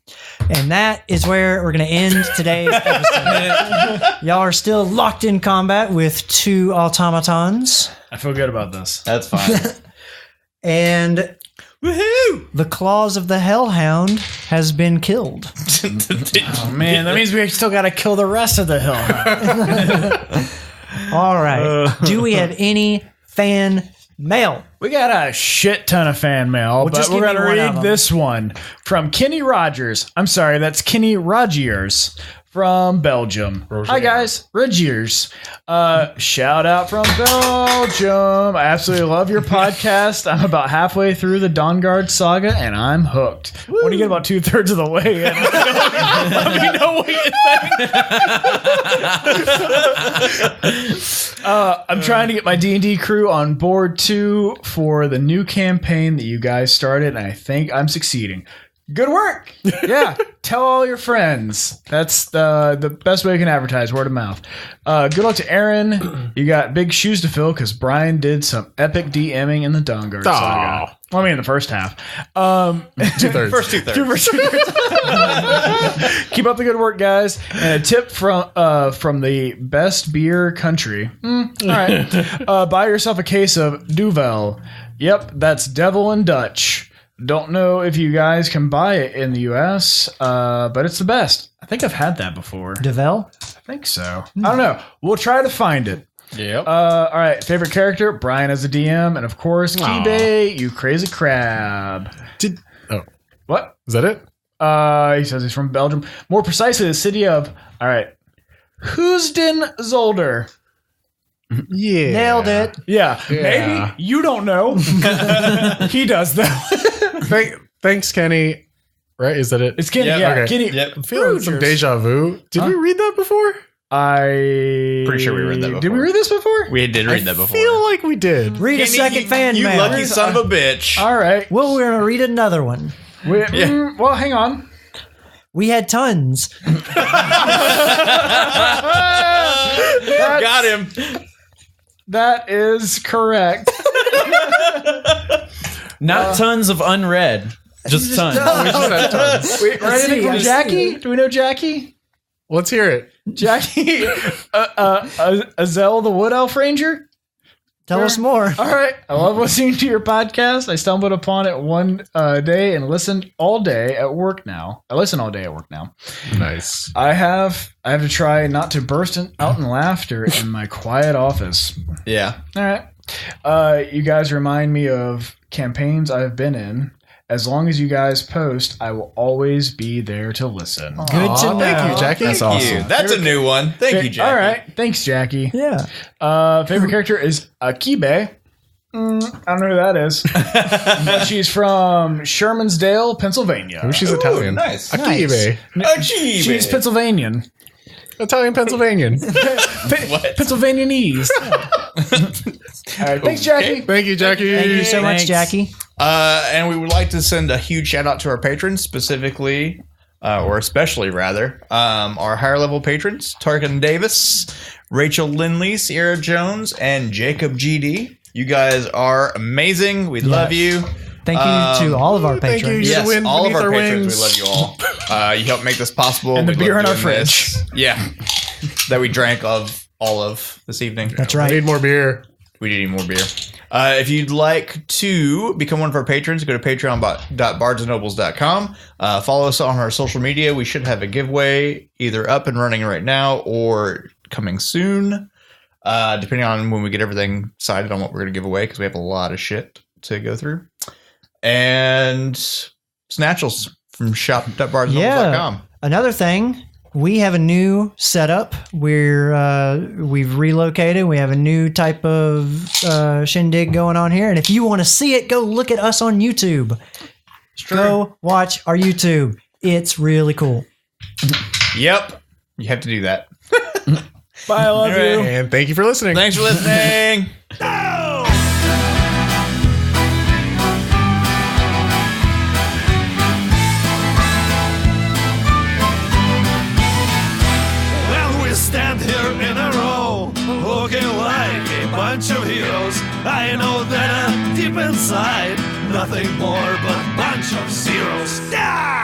And that is where we're going to end today's episode. Y'all are still locked in combat with 2 automatons. I feel good about this. That's fine. And Woohoo! the claws of the Hellhound has been killed. Oh man, that means we still got to kill the rest of the hill. All right. Do we have any fan mail? We got a shit ton of fan mail, but just we're give me going to one of read them. this one from Kenny Rogers. I'm sorry, that's Kenny Rogers from Belgium. Hi, guys. Rogers. Shout out from Belgium. I absolutely love your podcast. I'm about halfway through the Dawnguard saga, and I'm hooked. When you get about 2/3 of the way in, let me know what you think. I'm trying to get my D&D crew on board too for the new campaign that you guys started, and I think I'm succeeding. Good work. Yeah. Tell all your friends. That's the best way you can advertise, word of mouth. Good luck to Aaron. You got big shoes to fill because Brian did some epic DMing in the Dawnguard saga. Well, I mean, in the first half. 2/3. First 2/3. Keep up the good work, guys. And a tip from the best beer country. All right. Buy yourself a case of Duvel. Yep, that's devil in Dutch. Don't know if you guys can buy it in the U.S., but it's the best. I think I've had that before. Devel? I think so. I don't know. We'll try to find it. Yep. All right. Favorite character? Brian as a DM. And of course, Guede, you crazy crab. What? Is that it? He says he's from Belgium. More precisely, the city of, all right, Hoesden Zolder. Yeah. Nailed it. Yeah. Yeah. Maybe. You don't know. He does, though. Thanks, Kenny. Right? Is that it? It's Kenny. Yep. Yeah. Okay. Kenny. Yep. I'm feeling some Rogers. deja vu. Did we read that before? Pretty sure we read that before. Did we read this before? We did read that before. I feel like we did. Read a second fan You mail. lucky son of a bitch. All right. Well, we're going to read another one. Well, hang on. We had tons. Got him. That is correct. Not tons of unread. Just tons. Wait, anything from Jackie? Do we know Jackie? Let's hear it. Jackie? Azel the Wood Elf Ranger? Tell us more. All right. I love listening to your podcast. I stumbled upon it one day and listened all day at work now. I listen all day at work now. Nice. I have to try not to burst out in laughter in my quiet office. Yeah. All right. You guys remind me of campaigns I've been in. As long as you guys post, I will always be there to listen. Good to know. Thank you, Jackie. That's awesome. That's a new one. Thank you, Jackie. All right. Thanks, Jackie. Yeah. Favorite character is Akibe. I don't know who that is. But she's from Shermansdale, Pennsylvania. Oh, she's Italian. Nice. Akibe. Achieve. She's Pennsylvanian. Italian Pennsylvanian. Pennsylvanianese. All right. Thanks, Jackie. Thank you, Jackie. Thank you so much, Jackie. And we would like to send a huge shout out to our patrons, specifically, or especially rather, our higher level patrons, Tarken Davis, Rachel Lindley, Sierra Jones, and Jacob GD. You guys are amazing. We love you. Thank you to all of our thank you. patrons. You're the Yes, wind all of beneath our our patrons. wings. We love you all. You help make this possible. And the We beer love in our doing fridge. this. Yeah. That we drank of all of this evening. That's I right. need more beer. We do need more beer. If you'd like to become one of our patrons, go to patreon.bardsnobles.com. Follow us on our social media. We should have a giveaway either up and running right now or coming soon, depending on when we get everything decided on what we're going to give away, because we have a lot of shit to go through. And Snatchels from shop.bardsnobles.com. Another thing, we have a new setup. We've relocated. We have a new type of shindig going on here. And if you want to see it, go look at us on YouTube. Go watch our YouTube. It's really cool. Yep. You have to do that. Bye. I love you. And thank you for listening. Thanks for listening. Stand here in a row, looking like a bunch of heroes. I know that deep inside, nothing more but a bunch of zeros. Ah!